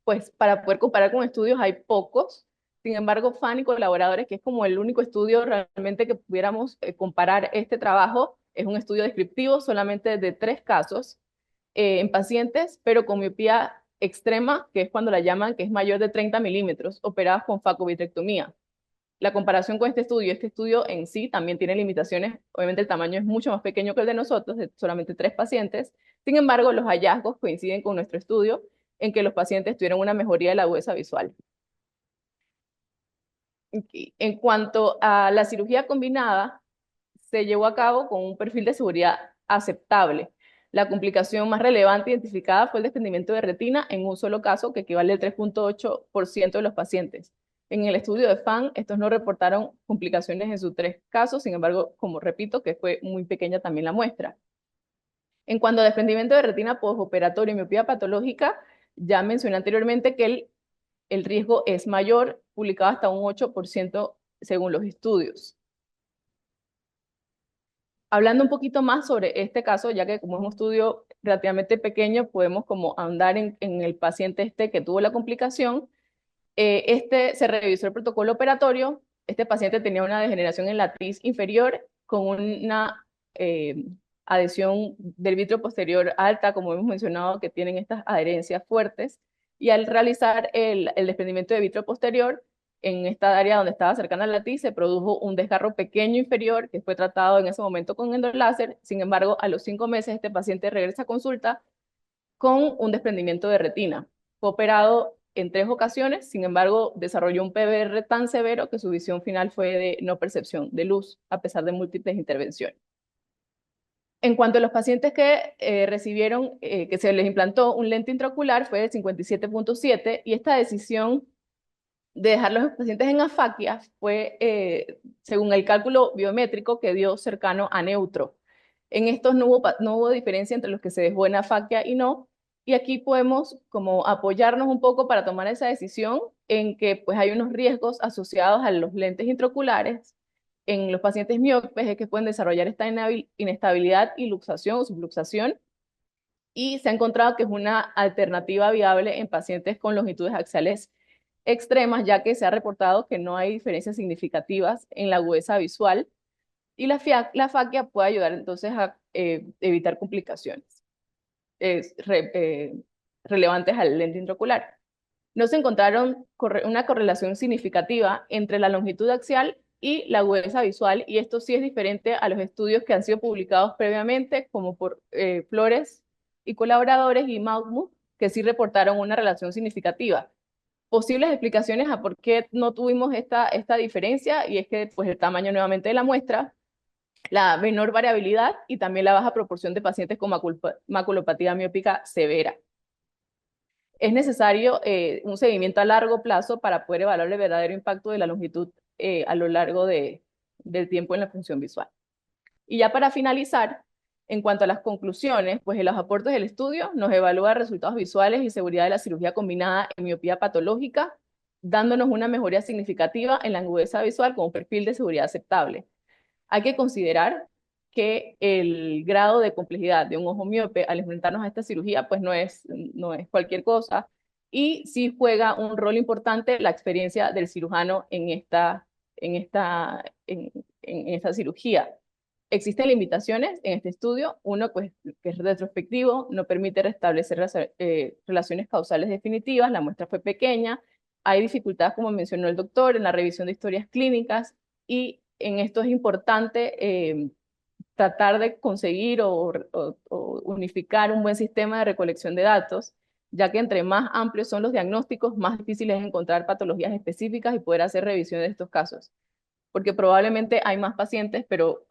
pues para poder comparar con estudios hay pocos. Sin embargo, Fan y colaboradores, que es como el único estudio realmente que pudiéramos comparar este trabajo, es un estudio descriptivo solamente de 3 casos en pacientes, pero con miopía extrema, que es cuando la llaman, que es mayor de 30 milímetros, operadas con facovitrectomía. La comparación con este estudio en sí también tiene limitaciones. Obviamente el tamaño es mucho más pequeño que el de nosotros, de solamente 3 pacientes. Sin embargo, los hallazgos coinciden con nuestro estudio en que los pacientes tuvieron una mejoría de la agudeza visual. En cuanto a la cirugía combinada, se llevó a cabo con un perfil de seguridad aceptable. La complicación más relevante identificada fue el desprendimiento de retina en un solo caso, que equivale al 3.8% de los pacientes. En el estudio de FAN, estos no reportaron complicaciones en sus 3 casos, sin embargo, como repito, que fue muy pequeña también la muestra. En cuanto a desprendimiento de retina postoperatorio y miopía patológica, ya mencioné anteriormente que el riesgo es mayor, publicado hasta un 8% según los estudios. Hablando un poquito más sobre este caso, ya que como es un estudio relativamente pequeño, podemos como ahondar en el paciente que tuvo la complicación. Se revisó el protocolo operatorio. Este paciente tenía una degeneración en la matriz inferior con una adhesión del vítreo posterior alta, como hemos mencionado, que tienen estas adherencias fuertes. Y al realizar el desprendimiento de vítreo posterior, en esta área donde estaba cercana a la TI, se produjo un desgarro pequeño inferior que fue tratado en ese momento con endoláser. Sin embargo, a los 5 meses este paciente regresa a consulta con un desprendimiento de retina. Fue operado en 3 ocasiones, sin embargo, desarrolló un PBR tan severo que su visión final fue de no percepción de luz, a pesar de múltiples intervenciones. En cuanto a los pacientes que recibieron, que se les implantó un lente intraocular, fue de 57.7, y esta decisión de dejar los pacientes en afaquia fue, según el cálculo biométrico, que dio cercano a neutro. En estos no hubo diferencia entre los que se dejó en afaquia y no, y aquí podemos como apoyarnos un poco para tomar esa decisión en que pues hay unos riesgos asociados a los lentes intraoculares. En los pacientes miopes es que pueden desarrollar esta inestabilidad y luxación o subluxación, y se ha encontrado que es una alternativa viable en pacientes con longitudes axiales extremas, ya que se ha reportado que no hay diferencias significativas en la agudeza visual, y la faquia puede ayudar entonces a evitar complicaciones relevantes al lente intraocular. No se encontraron una correlación significativa entre la longitud axial y la agudeza visual, y esto sí es diferente a los estudios que han sido publicados previamente, como por Flores y colaboradores y Mahmoud, que sí reportaron una relación significativa. Posibles explicaciones a por qué no tuvimos esta diferencia, y es que pues el tamaño nuevamente de la muestra, la menor variabilidad y también la baja proporción de pacientes con maculopatía miópica severa. Es necesario un seguimiento a largo plazo para poder evaluar el verdadero impacto de la longitud a lo largo del tiempo en la función visual. Y ya para finalizar, en cuanto a las conclusiones, pues en los aportes del estudio nos evalúa resultados visuales y seguridad de la cirugía combinada en miopía patológica, dándonos una mejoría significativa en la agudeza visual con un perfil de seguridad aceptable. Hay que considerar que el grado de complejidad de un ojo miope al enfrentarnos a esta cirugía pues no es cualquier cosa, y sí juega un rol importante la experiencia del cirujano en esta cirugía. Existen limitaciones en este estudio. Uno, pues, que es retrospectivo, no permite restablecer relaciones causales definitivas, la muestra fue pequeña, hay dificultades, como mencionó el doctor, en la revisión de historias clínicas, y en esto es importante tratar de conseguir o unificar un buen sistema de recolección de datos, ya que entre más amplios son los diagnósticos, más difícil es encontrar patologías específicas y poder hacer revisión de estos casos, porque probablemente hay más pacientes, pero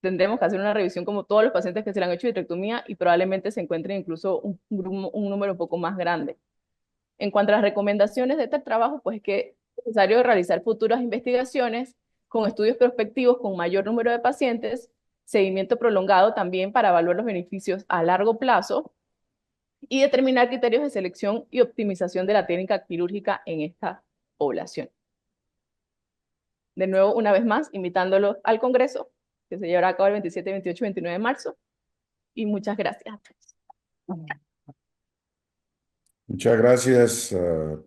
tendremos que hacer una revisión como todos los pacientes que se le han hecho vitrectomía, y probablemente se encuentren incluso un número un poco más grande. En cuanto a las recomendaciones de este trabajo, pues es que es necesario realizar futuras investigaciones con estudios prospectivos con mayor número de pacientes, seguimiento prolongado también para evaluar los beneficios a largo plazo y determinar criterios de selección y optimización de la técnica quirúrgica en esta población. De nuevo, una vez más, invitándolos al Congreso, que se llevará a cabo el 27, 28 y 29 de marzo. Y muchas gracias.
Muchas gracias,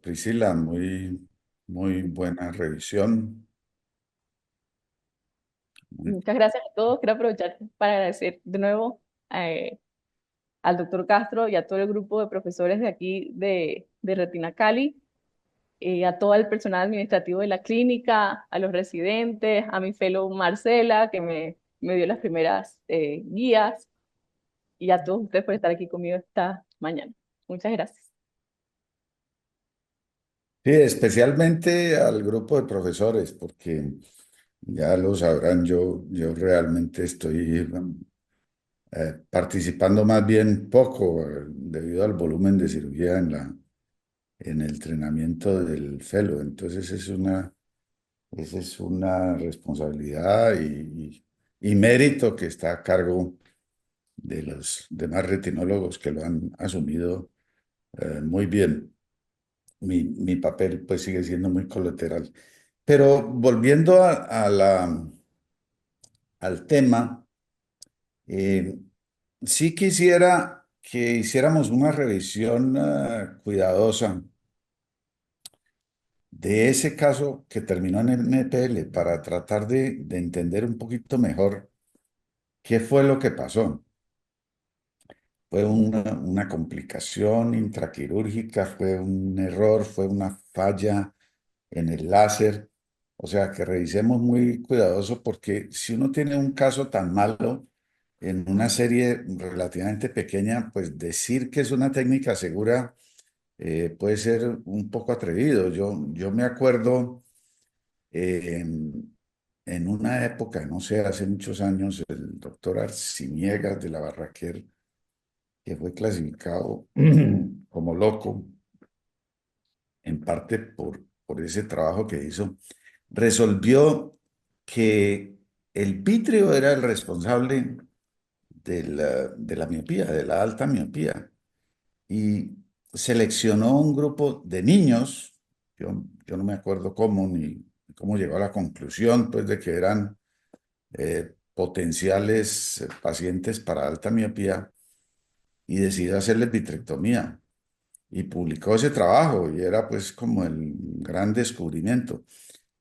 Priscila. Muy buena revisión.
Muchas gracias a todos. Quiero aprovechar para agradecer de nuevo al doctor Castro y a todo el grupo de profesores de aquí de Retina Cali, a todo el personal administrativo de la clínica, a los residentes, a mi fellow Marcela, que me dio las primeras guías, y a todos ustedes por estar aquí conmigo esta mañana. Muchas gracias.
Sí, especialmente al grupo de profesores, porque ya lo sabrán, yo realmente estoy participando más bien poco debido al volumen de cirugía en el entrenamiento del fellow. Entonces esa es una responsabilidad y mérito que está a cargo de los demás retinólogos que lo han asumido muy bien. Mi papel pues sigue siendo muy colateral. Pero volviendo al tema, eh, sí quisiera que hiciéramos una revisión cuidadosa de ese caso que terminó en el NPL para tratar de entender un poquito mejor qué fue lo que pasó. Fue una complicación intraquirúrgica, fue un error, fue una falla en el láser. O sea, que revisemos muy cuidadoso porque si uno tiene un caso tan malo en una serie relativamente pequeña, pues decir que es una técnica segura puede ser un poco atrevido. Yo me acuerdo en una época, no sé, hace muchos años, el doctor Arciniegas de la Barraquer, que fue clasificado como loco, en parte por ese trabajo que hizo, resolvió que el vitrio era el responsable de la miopía, de la alta miopía, y seleccionó un grupo de niños, yo no me acuerdo cómo ni cómo llegó a la conclusión, pues, de que eran potenciales pacientes para alta miopía, y decidió hacerles vitrectomía. Y publicó ese trabajo y era pues como el gran descubrimiento.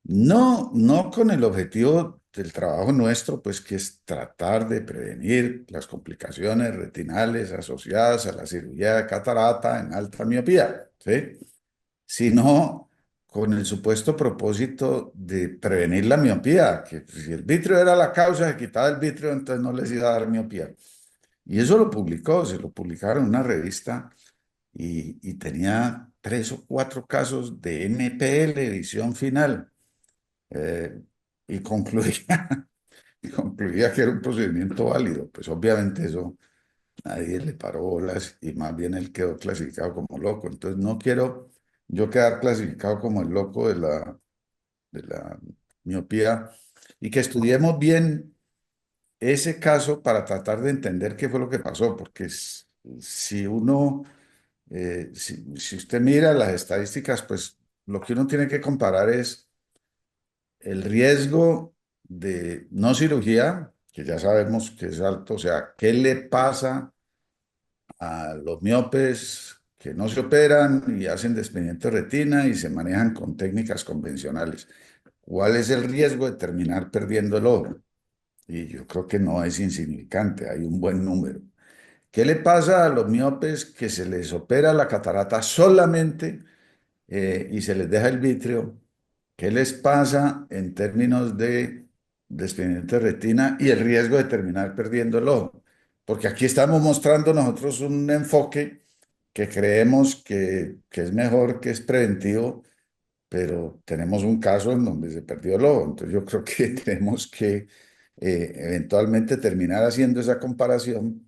No con el objetivo del trabajo nuestro, pues que es tratar de prevenir las complicaciones retinales asociadas a la cirugía de catarata en alta miopía, ¿sí? Sino con el supuesto propósito de prevenir la miopía, que si el vitrio era la causa, se quitaba el vitrio, entonces no les iba a dar miopía. Y eso lo publicó, se lo publicaron en una revista y tenía 3 o 4 casos de NPL, edición final, eh, y concluía, y concluía que era un procedimiento válido. Pues obviamente eso nadie le paró bolas y más bien él quedó clasificado como loco. Entonces no quiero yo quedar clasificado como el loco de la miopía y que estudiemos bien ese caso para tratar de entender qué fue lo que pasó, porque si uno si usted mira las estadísticas, pues lo que uno tiene que comparar es el riesgo de no cirugía, que ya sabemos que es alto, o sea, ¿qué le pasa a los miopes que no se operan y hacen desprendimiento de retina y se manejan con técnicas convencionales? ¿Cuál es el riesgo de terminar perdiendo el ojo? Y yo creo que no es insignificante, hay un buen número. ¿Qué le pasa a los miopes que se les opera la catarata solamente y se les deja el vitrio? ¿Qué les pasa en términos de desprendimiento de retina y el riesgo de terminar perdiendo el ojo? Porque aquí estamos mostrando nosotros un enfoque que creemos que es mejor, que es preventivo, pero tenemos un caso en donde se perdió el ojo. Entonces yo creo que tenemos que eventualmente terminar haciendo esa comparación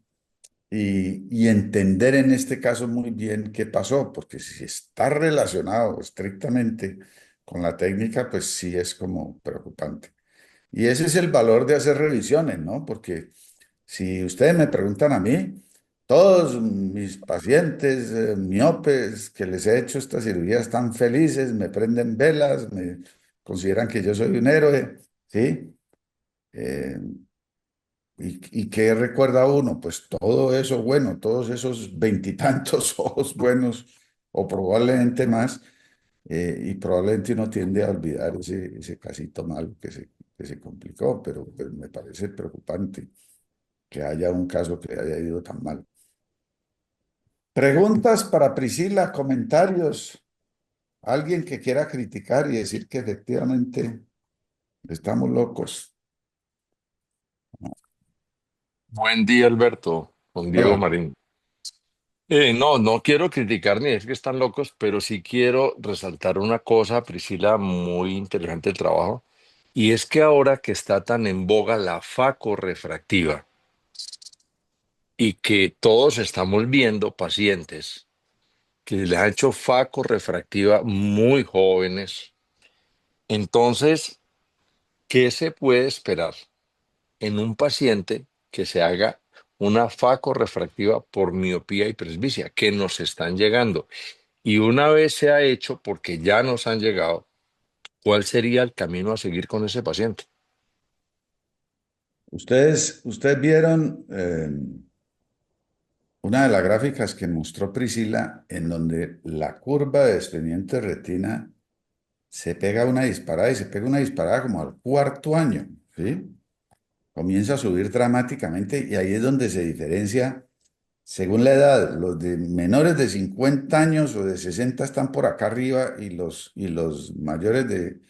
y entender en este caso muy bien qué pasó, porque si está relacionado estrictamente con la técnica, pues sí es como preocupante. Y ese es el valor de hacer revisiones, ¿no? Porque si ustedes me preguntan a mí, todos mis pacientes miopes que les he hecho esta cirugía están felices, me prenden velas, me consideran que yo soy un héroe, ¿sí? Eh, ¿Y qué recuerda uno? Pues todo eso bueno, todos esos veintitantos ojos buenos, o probablemente más, y probablemente uno tiende a olvidar ese casito malo que se complicó, pero pues, me parece preocupante que haya un caso que haya ido tan mal. Preguntas para Priscila, comentarios. Alguien que quiera criticar y decir que efectivamente estamos locos.
Buen día, Alberto, con Diego
Hola.
Marín. No, no quiero criticar ni decir que están locos, pero sí quiero resaltar una cosa, Priscila, muy interesante el trabajo, y es que ahora que está tan en boga la facorrefractiva y que todos estamos viendo pacientes que les han hecho facorrefractiva muy jóvenes, entonces, ¿qué se puede esperar en un paciente que se haga una facorrefractiva por miopía y presbicia, que nos están llegando? Y una vez se ha hecho, porque ya nos han llegado, ¿cuál sería el camino a seguir con ese paciente?
Ustedes vieron una de las gráficas que mostró Priscila en donde la curva de desprendimiento de retina se pega una disparada y se pega una disparada como al cuarto año, ¿sí? Comienza a subir dramáticamente y ahí es donde se diferencia según la edad. Los de menores de 50 años o de 60 están por acá arriba y los mayores de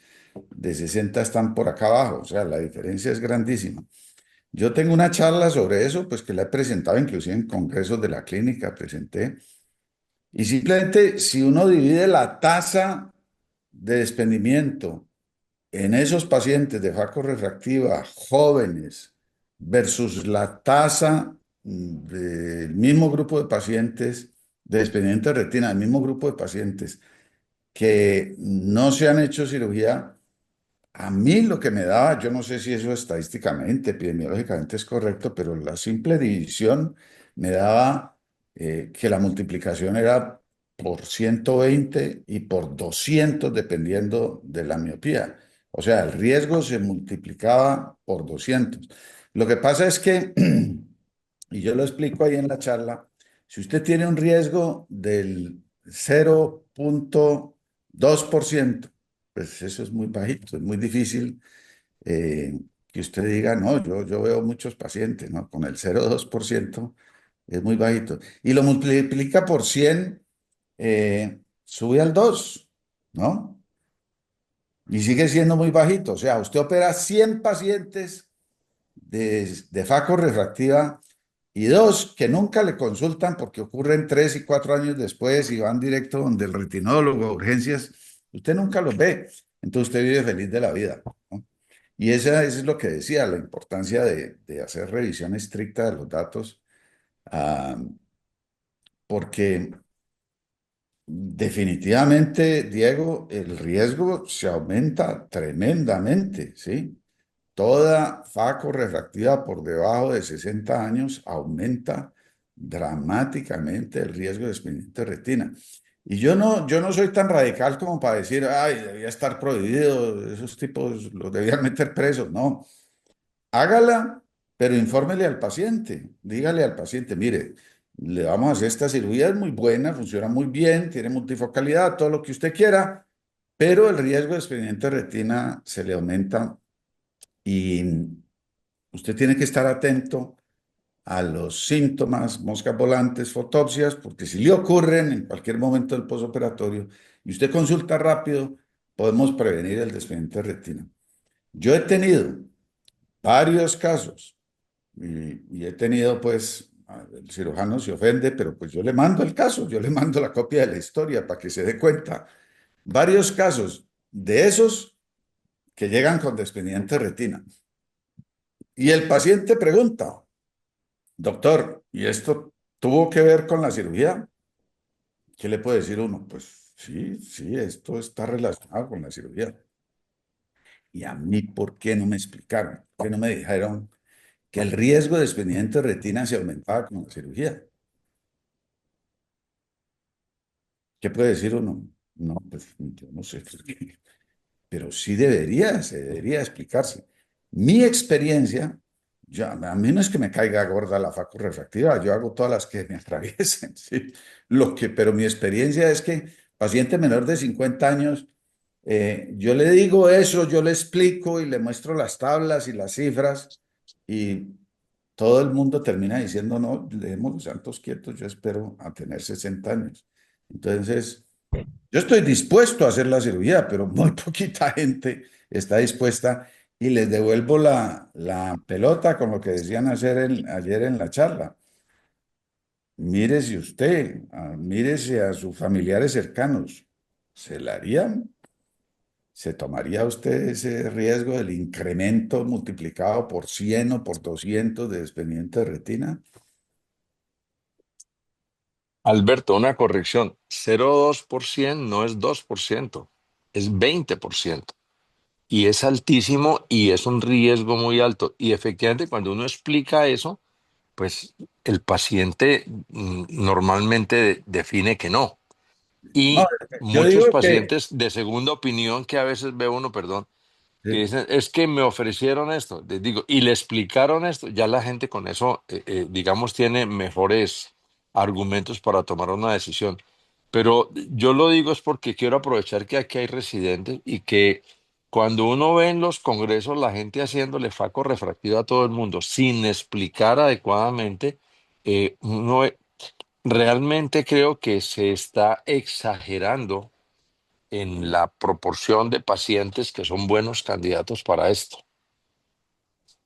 60 están por acá abajo. O sea, la diferencia es grandísima. Yo tengo una charla sobre eso, pues que la he presentado inclusive en congresos de la clínica, presenté. Y simplemente si uno divide la tasa de desprendimiento en esos pacientes de refractiva jóvenes versus la tasa del mismo grupo de pacientes de desprendimiento de retina, del mismo grupo de pacientes que no se han hecho cirugía, a mí lo que me daba, yo no sé si eso estadísticamente, epidemiológicamente es correcto, pero la simple división me daba que la multiplicación era por 120 y por 200 dependiendo de la miopía. O sea, el riesgo se multiplicaba por 200. Lo que pasa es que, y yo lo explico ahí en la charla, si usted tiene un riesgo del 0,2%, pues eso es muy bajito, es muy difícil que usted diga, no, yo veo muchos pacientes, ¿no? Con el 0,2% es muy bajito. Y lo multiplica por 100, sube al 2, ¿no? Y sigue siendo muy bajito. O sea, usted opera 100 pacientes de faco refractiva y dos que nunca le consultan porque ocurren 3 y 4 años después y van directo donde el retinólogo, urgencias, usted nunca los ve. Entonces usted vive feliz de la vida, ¿no? Y eso es lo que decía, la importancia de hacer revisión estricta de los datos, ah, porque definitivamente, Diego, el riesgo se aumenta tremendamente, ¿sí? Toda faco refractiva por debajo de 60 años aumenta dramáticamente el riesgo de desprendimiento de retina. Y yo no soy tan radical como para decir, ay, debía estar prohibido, esos tipos los debían meter presos. No, hágala, pero infórmele al paciente. Dígale al paciente, mire, le vamos a hacer esta cirugía, es muy buena, funciona muy bien, tiene multifocalidad, todo lo que usted quiera, pero el riesgo de desprendimiento de retina se le aumenta y usted tiene que estar atento a los síntomas, moscas volantes, fotopsias, porque si le ocurren en cualquier momento del posoperatorio y usted consulta rápido, podemos prevenir el desprendimiento de retina. Yo he tenido varios casos y he tenido, pues, el cirujano se ofende, pero pues yo le mando el caso, yo le mando la copia de la historia para que se dé cuenta. Varios casos de esos que llegan con desprendimiento de retina. Y el paciente pregunta, doctor, ¿y esto tuvo que ver con la cirugía? ¿Qué le puede decir uno? Pues sí, sí, esto está relacionado con la cirugía. Y a mí, ¿por qué no me explicaron? ¿Por qué no me dijeron que el riesgo de desprendimiento de retina se aumentaba con la cirugía? ¿Qué puede decir uno? No, pues yo no sé por qué, pero sí se debería explicarse. Mi experiencia, ya, a mí no es que me caiga gorda la faco refractiva, yo hago todas las que me atraviesen, ¿sí? Pero mi experiencia es que paciente menor de 50 años, yo le digo eso, yo le explico y le muestro las tablas y las cifras y todo el mundo termina diciendo, no, dejemos los santos quietos, yo espero a tener 60 años. Entonces, yo estoy dispuesto a hacer la cirugía, pero muy poquita gente está dispuesta y les devuelvo la pelota con lo que decían ayer en la charla. Mírese usted, mírese a sus familiares cercanos. ¿Se la harían? ¿Se tomaría usted ese riesgo del incremento multiplicado por 100 o por 200 de desprendimiento de retina?
Alberto, una corrección. 0,2% no es 2%, es 20%. Y es altísimo y es un riesgo muy alto. Y efectivamente, cuando uno explica eso, pues el paciente normalmente define que no.
No,
Y
yo
muchos
digo que
pacientes de segunda opinión que a veces ve uno, perdón, que
sí.
dicen, es que me ofrecieron esto, les digo, y le explicaron esto, ya la gente con eso, digamos, tiene mejores argumentos para tomar una decisión. Pero yo lo digo es porque quiero aprovechar que aquí hay residentes y que cuando uno ve en los congresos la gente haciéndole faco refractivo a todo el mundo sin explicar adecuadamente, uno realmente creo que se está exagerando en la proporción de pacientes que son buenos candidatos para esto.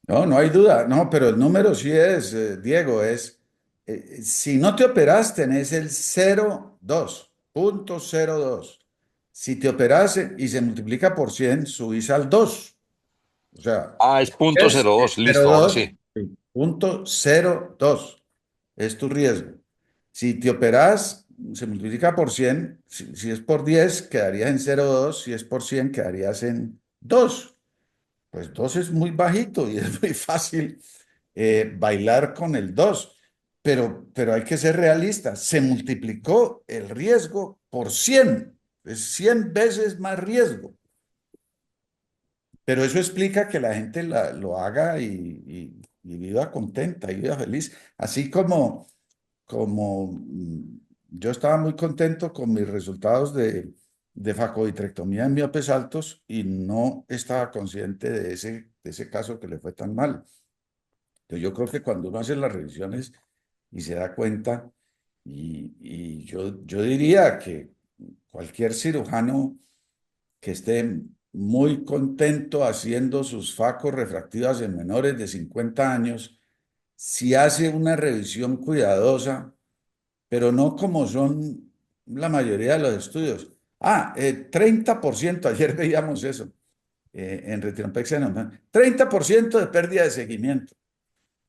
No, no hay duda, no, pero el número sí es, Diego, si no te operas, tenés el 0,2, 0,02. Si te operas y se multiplica por 100, subís al 2. O sea,
Ah, es punto
es
cero dos,
cero
listo, ahora
dos,
sí.
sí, 0,02 es tu riesgo. Si te operas, se multiplica por 100. Si es por 10 quedarías en 0,2. Si es por 100 quedarías en 2. Pues 2 es muy bajito y es muy fácil bailar con el 2, pero hay que ser realistas. Se multiplicó el riesgo por 100, es 100 veces más riesgo. Pero eso explica que la gente lo haga y viva contenta y viva feliz. Así como yo estaba muy contento con mis resultados de facovitrectomía en miopes altos y no estaba consciente de ese caso que le fue tan mal. Entonces yo creo que cuando uno hace las revisiones y se da cuenta, y yo diría que cualquier cirujano que esté muy contento haciendo sus facos refractivas en menores de 50 años, si hace una revisión cuidadosa, pero no como son la mayoría de los estudios. 30%, ayer veíamos eso en retinopexia, no, 30% de pérdida de seguimiento.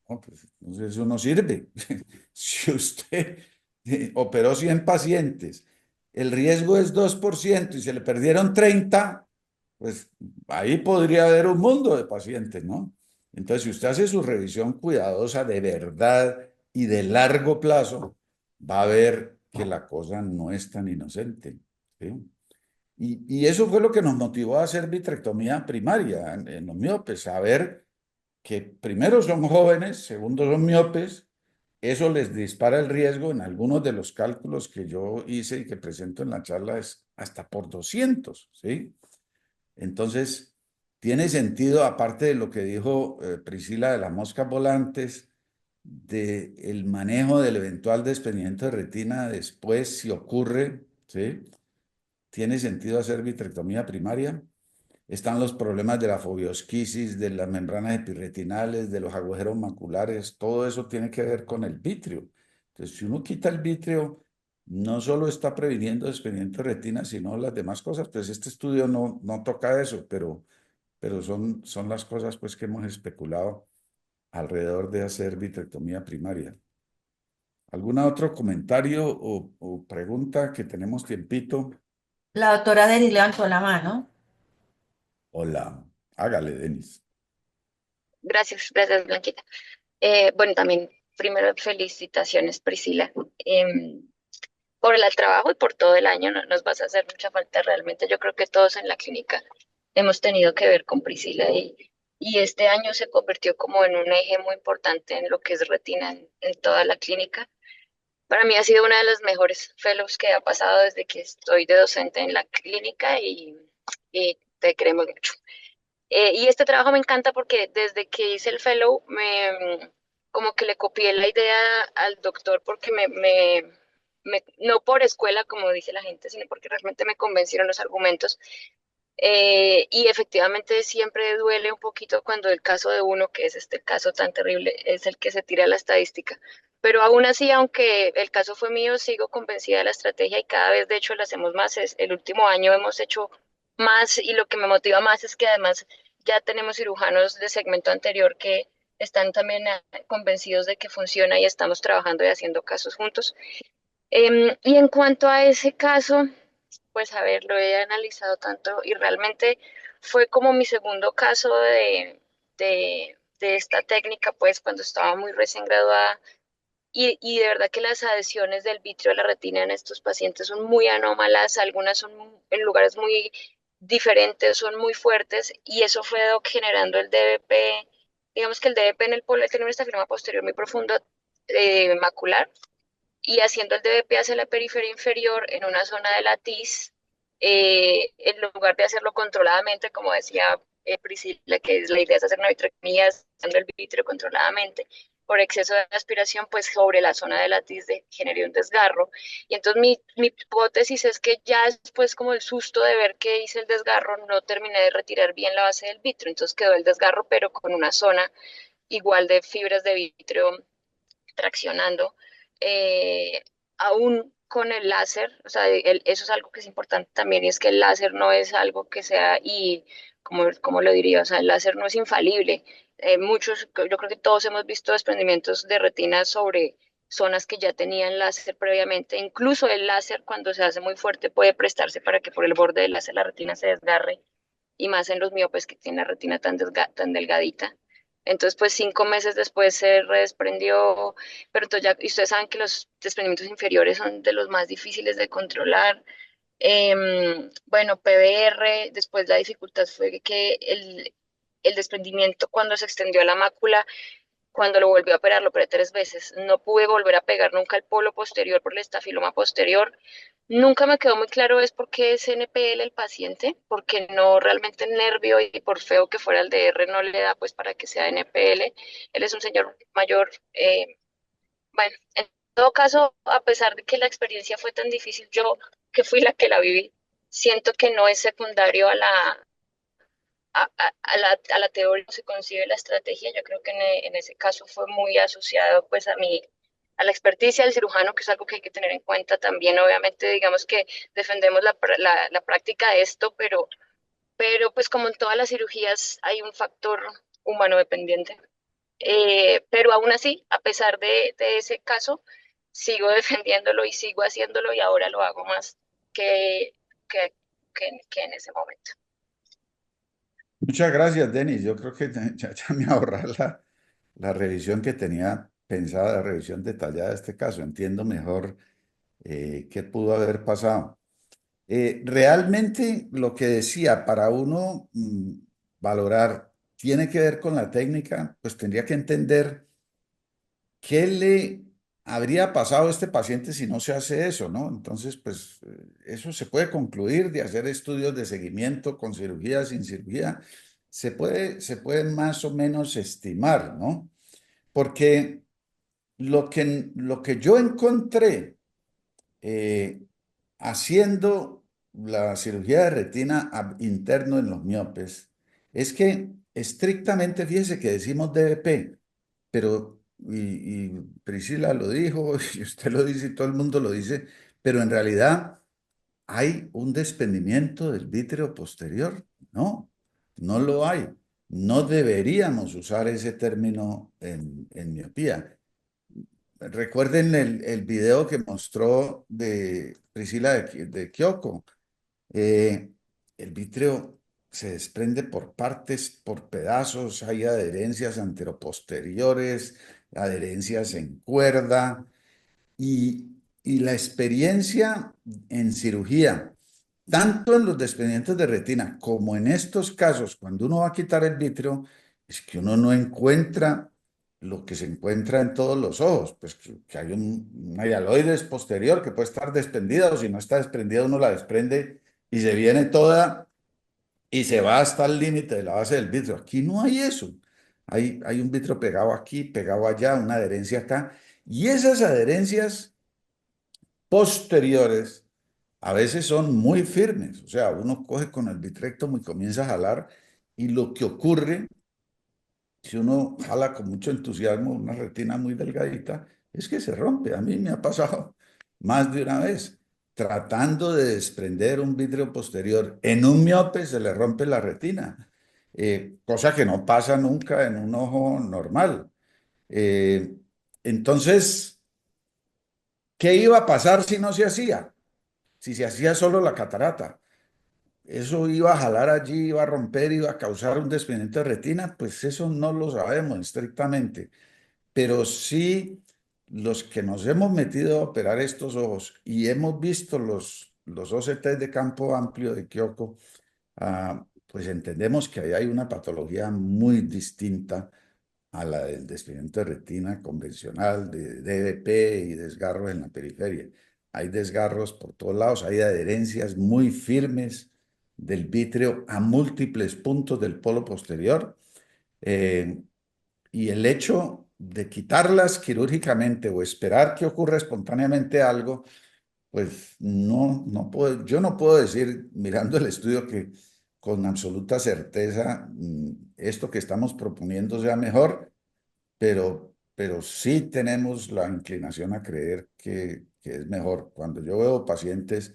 No, pues, entonces eso no sirve. Si usted operó 100 pacientes, el riesgo es 2% y se le perdieron 30, pues ahí podría haber un mundo de pacientes, ¿no? Entonces, si usted hace su revisión cuidadosa de verdad y de largo plazo, va a ver que la cosa no es tan inocente, ¿sí? Y eso fue lo que nos motivó a hacer vitrectomía primaria en los miopes, saber que primero son jóvenes, segundo son miopes, eso les dispara el riesgo en algunos de los cálculos que yo hice y que presento en la charla es hasta por 200, ¿sí? Entonces, tiene sentido, aparte de lo que dijo Priscila de las moscas volantes, de el manejo del eventual desprendimiento de retina después, si ocurre, ¿sí? Tiene sentido hacer vitrectomía primaria. Están los problemas de la fobiosquisis, de las membranas epirretinales, de los agujeros maculares, todo eso tiene que ver con el vitrio. Entonces, si uno quita el vitrio, no solo está previniendo desprendimiento de retina, sino las demás cosas. Pues este estudio no toca eso, pero son las cosas pues, que hemos especulado alrededor de hacer vitrectomía primaria. ¿Algún otro comentario o pregunta que tenemos tiempito?
La doctora Denis levantó la mano.
Hola, hágale, Denis.
Gracias, gracias, Blanquita. Bueno, también primero felicitaciones, Priscila, por el trabajo y por todo el año. Nos vas a hacer mucha falta realmente. Yo creo que todos en la clínica hemos tenido que ver con Priscila y este año se convirtió como en un eje muy importante en lo que es retina en toda la clínica. Para mí ha sido una de las mejores fellows que ha pasado desde que estoy de docente en la clínica y te queremos mucho. Y este trabajo me encanta porque desde que hice el fellow como que le copié la idea al doctor porque no por escuela, como dice la gente, sino porque realmente me convencieron los argumentos. Y efectivamente siempre duele un poquito cuando el caso de uno, que es este caso tan terrible, es el que se tira la estadística. Pero aún así, aunque el caso fue mío, sigo convencida de la estrategia y cada vez, de hecho, lo hacemos más. El último año hemos hecho más y lo que me motiva más es que además ya tenemos cirujanos de segmento anterior que están también convencidos de que funciona y estamos trabajando y haciendo casos juntos. Y en cuanto a ese caso, pues a ver, lo he analizado tanto y realmente fue como mi segundo caso de esta técnica, pues cuando estaba muy recién graduada y de verdad que las adhesiones del vitrio a la retina en estos pacientes son muy anómalas, algunas son en lugares muy diferentes, son muy fuertes y eso fue generando el DVP, digamos que el DVP en el polo tiene una estafibroma posterior muy profunda macular y haciendo el DBP hacia la periferia inferior en una zona de la TIS, en lugar de hacerlo controladamente, como decía Priscila, que es la idea es hacer una vitrectomía haciendo el vitrio controladamente, por exceso de aspiración, pues sobre la zona de la TIS generé un desgarro. Y entonces mi hipótesis es que ya después como el susto de ver que hice el desgarro, no terminé de retirar bien la base del vitrio, entonces quedó el desgarro, pero con una zona igual de fibras de vitrio traccionando, eh, aún con el láser, o sea, eso es algo que es importante también, y es que el láser no es algo que sea, y como lo diría, o sea, el láser no es infalible. Yo creo que todos hemos visto desprendimientos de retina sobre zonas que ya tenían láser previamente, incluso el láser cuando se hace muy fuerte puede prestarse para que por el borde del láser la retina se desgarre y más en los miopes que tienen la retina tan delgadita. Entonces, pues 5 meses después se desprendió, pero entonces ya, y ustedes saben que los desprendimientos inferiores son de los más difíciles de controlar. Bueno, PBR, después la dificultad fue que el desprendimiento cuando se extendió a la mácula cuando lo volví a operar, lo operé 3 veces. No pude volver a pegar nunca el polo posterior por el estafiloma posterior. Nunca me quedó muy claro es por qué es NPL el paciente, porque no realmente el nervio y por feo que fuera el DR no le da pues para que sea NPL. Él es un señor mayor. Bueno, en todo caso, a pesar de que la experiencia fue tan difícil, yo que fui la que la viví, siento que no es secundario a la teoría se concibe la estrategia. Yo creo que en ese caso fue muy asociado pues a la experticia del cirujano, que es algo que hay que tener en cuenta también. Obviamente, digamos que defendemos la práctica de esto, pero pues como en todas las cirugías hay un factor humano dependiente. Pero aún así, a pesar de ese caso, sigo defendiéndolo y sigo haciéndolo y ahora lo hago más que, que, que en ese momento.
Muchas gracias, Denis. Yo creo que ya me ahorrar la revisión que tenía pensada, la revisión detallada de este caso. Entiendo mejor qué pudo haber pasado. Realmente lo que decía, para uno valorar, tiene que ver con la técnica, pues tendría que entender qué le habría pasado a este paciente si no se hace eso, ¿no? Entonces, pues eso se puede concluir de hacer estudios de seguimiento con cirugía, sin cirugía, se puede más o menos estimar, ¿no? Porque lo que yo encontré eh, haciendo la cirugía de retina interno en los miopes es que estrictamente, fíjese que decimos DVP, pero, y Priscila lo dijo, y usted lo dice, y todo el mundo lo dice, pero en realidad hay un desprendimiento del vítreo posterior. No, no lo hay. No deberíamos usar ese término en miopía. Recuerden el video que mostró de Priscila de Kyoko. Eh, el vítreo se desprende por partes, por pedazos, hay adherencias anteroposteriores, adherencias en cuerda y la experiencia en cirugía, tanto en los desprendimientos de retina como en estos casos, cuando uno va a quitar el vítreo, es que uno no encuentra lo que se encuentra en todos los ojos, pues que hay una hialoides posterior que puede estar desprendida o si no está desprendida uno la desprende y se viene toda y se va hasta el límite de la base del vidrio. Aquí no hay eso. hay un vitrio pegado aquí, pegado allá, una adherencia acá, y esas adherencias posteriores a veces son muy firmes, o sea, uno coge con el vitrectomo y comienza a jalar, y lo que ocurre, si uno jala con mucho entusiasmo una retina muy delgadita, es que se rompe. A mí me ha pasado más de una vez. Tratando de desprender un vidrio posterior en un miope se le rompe la retina, cosa que no pasa nunca en un ojo normal. Eh, entonces, ¿qué iba a pasar si no se hacía? Si se hacía solo la catarata. ¿Eso iba a jalar allí, iba a romper, iba a causar un desprendimiento de retina? Pues eso no lo sabemos estrictamente, pero sí los que nos hemos metido a operar estos ojos y hemos visto los OCT de campo amplio de Kyoko, pues entendemos que ahí hay una patología muy distinta a la del desprendimiento de retina convencional, de DDP y desgarros en la periferia. Hay desgarros por todos lados, hay adherencias muy firmes del vítreo a múltiples puntos del polo posterior. eh, y el hecho de quitarlas quirúrgicamente o esperar que ocurra espontáneamente algo, pues no puedo, yo no puedo decir, mirando el estudio, que con absoluta certeza esto que estamos proponiendo sea mejor, pero sí tenemos la inclinación a creer que es mejor. Cuando yo veo pacientes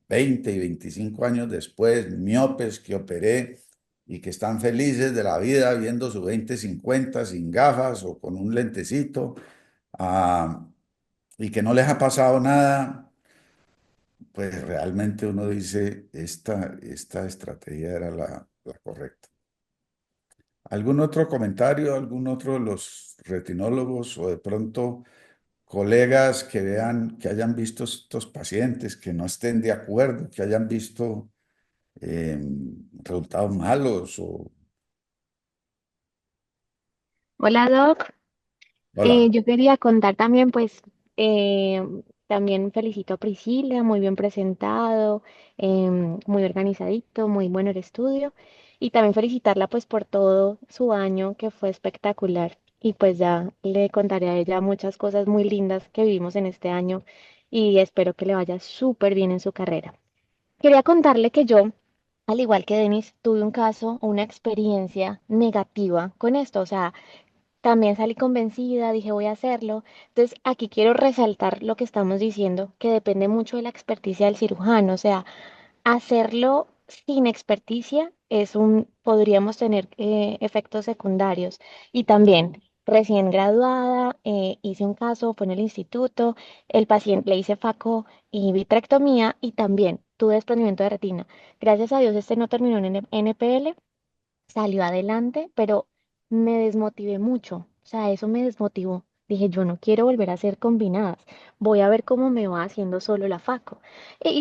20 y 25 años después, miopes que operé y que están felices de la vida viendo su 20/50 sin gafas o con un lentecito, ah, y que no les ha pasado nada, pues realmente uno dice, esta estrategia era la correcta. ¿Algún otro comentario, algún otro de los retinólogos o de pronto colegas que vean, que hayan visto estos pacientes, que no estén de acuerdo, que hayan visto eh, resultados malos? O...
Hola Doc.
Hola.
Yo quería contar también, pues, eh, también felicito a Priscila, muy bien presentado, muy organizadito, muy bueno el estudio, y también felicitarla pues por todo su año que fue espectacular, y pues ya le contaré a ella muchas cosas muy lindas que vivimos en este año y espero que le vaya súper bien en su carrera. Quería contarle que yo, al igual que Denis, tuve un caso o una experiencia negativa con esto, o sea, también salí convencida, dije voy a hacerlo. Entonces, aquí quiero resaltar lo que estamos diciendo, que depende mucho de la experticia del cirujano. O sea, hacerlo sin experticia podríamos tener efectos secundarios. Y también, recién graduada, hice un caso, fue en el instituto, el paciente le hice faco y vitrectomía y también tuve desprendimiento de retina. Gracias a Dios, este no terminó en NPL, salió adelante, pero me desmotivé mucho. O sea, eso me desmotivó. Dije, yo no quiero volver a hacer combinadas. Voy a ver cómo me va haciendo solo la FACO.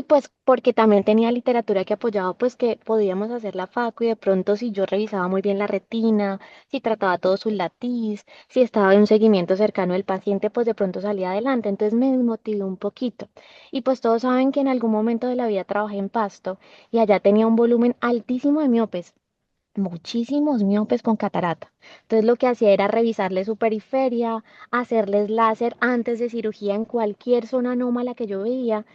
Pues porque también tenía literatura que apoyaba pues que podíamos hacer la FACO y de pronto si yo revisaba muy bien la retina, si trataba todo su latiz, si estaba en un seguimiento cercano del paciente, pues de pronto salía adelante. Entonces me desmotivé un poquito. Y pues todos saben que en algún momento de la vida trabajé en Pasto y allá tenía un volumen altísimo de miopes, muchísimos miopes con catarata. Entonces lo que hacía era revisarles su periferia, hacerles láser antes de cirugía en cualquier zona anómala que yo veía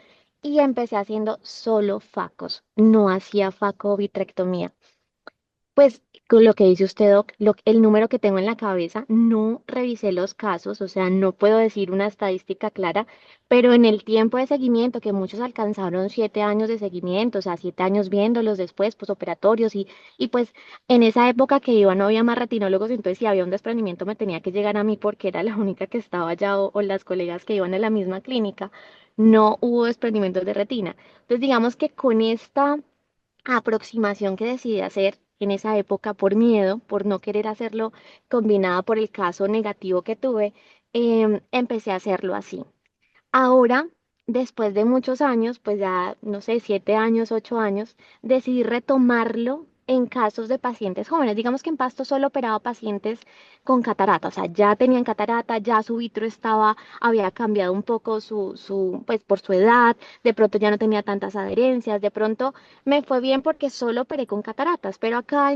y empecé haciendo solo facos, no hacía facovitrectomía. Pues con lo que dice usted, Doc, el número que tengo en la cabeza, no revisé los casos, o sea, no puedo decir una estadística clara, pero en el tiempo de seguimiento, que muchos alcanzaron 7 años de seguimiento, o sea, 7 años viéndolos después, posoperatorios, y pues en esa época que iba no había más retinólogos, entonces si había un desprendimiento me tenía que llegar a mí porque era la única que estaba allá o las colegas que iban a la misma clínica, no hubo desprendimientos de retina. Entonces digamos que con esta aproximación que decidí hacer en esa época por miedo, por no querer hacerlo combinada por el caso negativo que tuve, empecé a hacerlo así. Ahora, después de muchos años, pues ya, no sé, 7 años, 8 años, decidí retomarlo en casos de pacientes jóvenes. Digamos que en Pasto solo operaba pacientes con catarata, o sea, ya tenían catarata, ya su vitro había cambiado un poco pues por su edad, de pronto ya no tenía tantas adherencias, de pronto me fue bien porque solo operé con cataratas, pero acá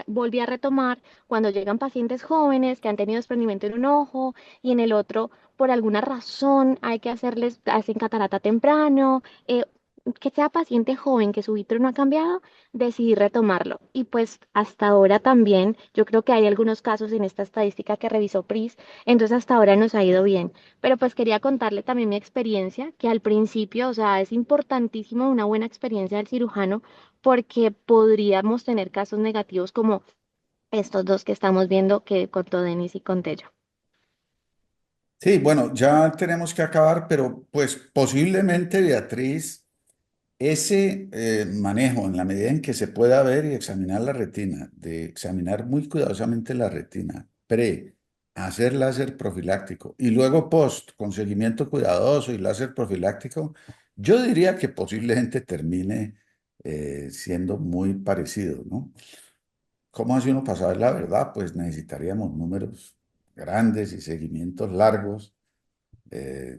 volví a retomar cuando llegan pacientes jóvenes que han tenido desprendimiento en un ojo y en el otro, por alguna razón, hacen catarata temprano, que sea paciente joven, que su vitro no ha cambiado, decidí retomarlo. Y pues hasta ahora también, yo creo que hay algunos casos en esta estadística que revisó PRIS, entonces hasta ahora nos ha ido bien. Pero pues quería contarle también mi experiencia, que al principio, o sea, es importantísimo una buena experiencia del cirujano porque podríamos tener casos negativos como estos dos que estamos viendo que contó Denis y conté yo.
Sí, bueno, ya tenemos que acabar, pero pues posiblemente, Beatriz, ese manejo, en la medida en que se pueda ver y examinar la retina, de examinar muy cuidadosamente la retina, hacer láser profiláctico y luego post, con seguimiento cuidadoso y láser profiláctico, yo diría que posiblemente termine siendo muy parecido, ¿no? ¿Cómo hace uno para saber la verdad? Pues necesitaríamos números grandes y seguimientos largos eh,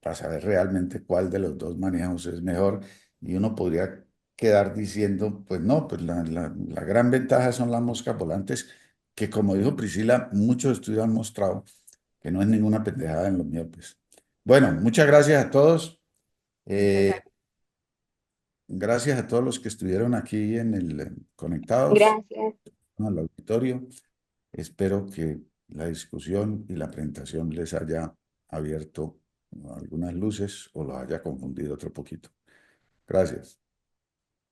para saber realmente cuál de los dos manejos es mejor y uno podría quedar diciendo, pues no, pues la gran ventaja son las moscas volantes, que como dijo Priscila, muchos estudios han mostrado que no es ninguna pendejada en los miopes. Bueno, muchas gracias a todos.
Muchas
Eh,
gracias.
gracias a todos los que estuvieron aquí en el conectados
Gracias.
al auditorio. Espero que la discusión y la presentación les haya abierto algunas luces o los haya confundido otro poquito. Gracias.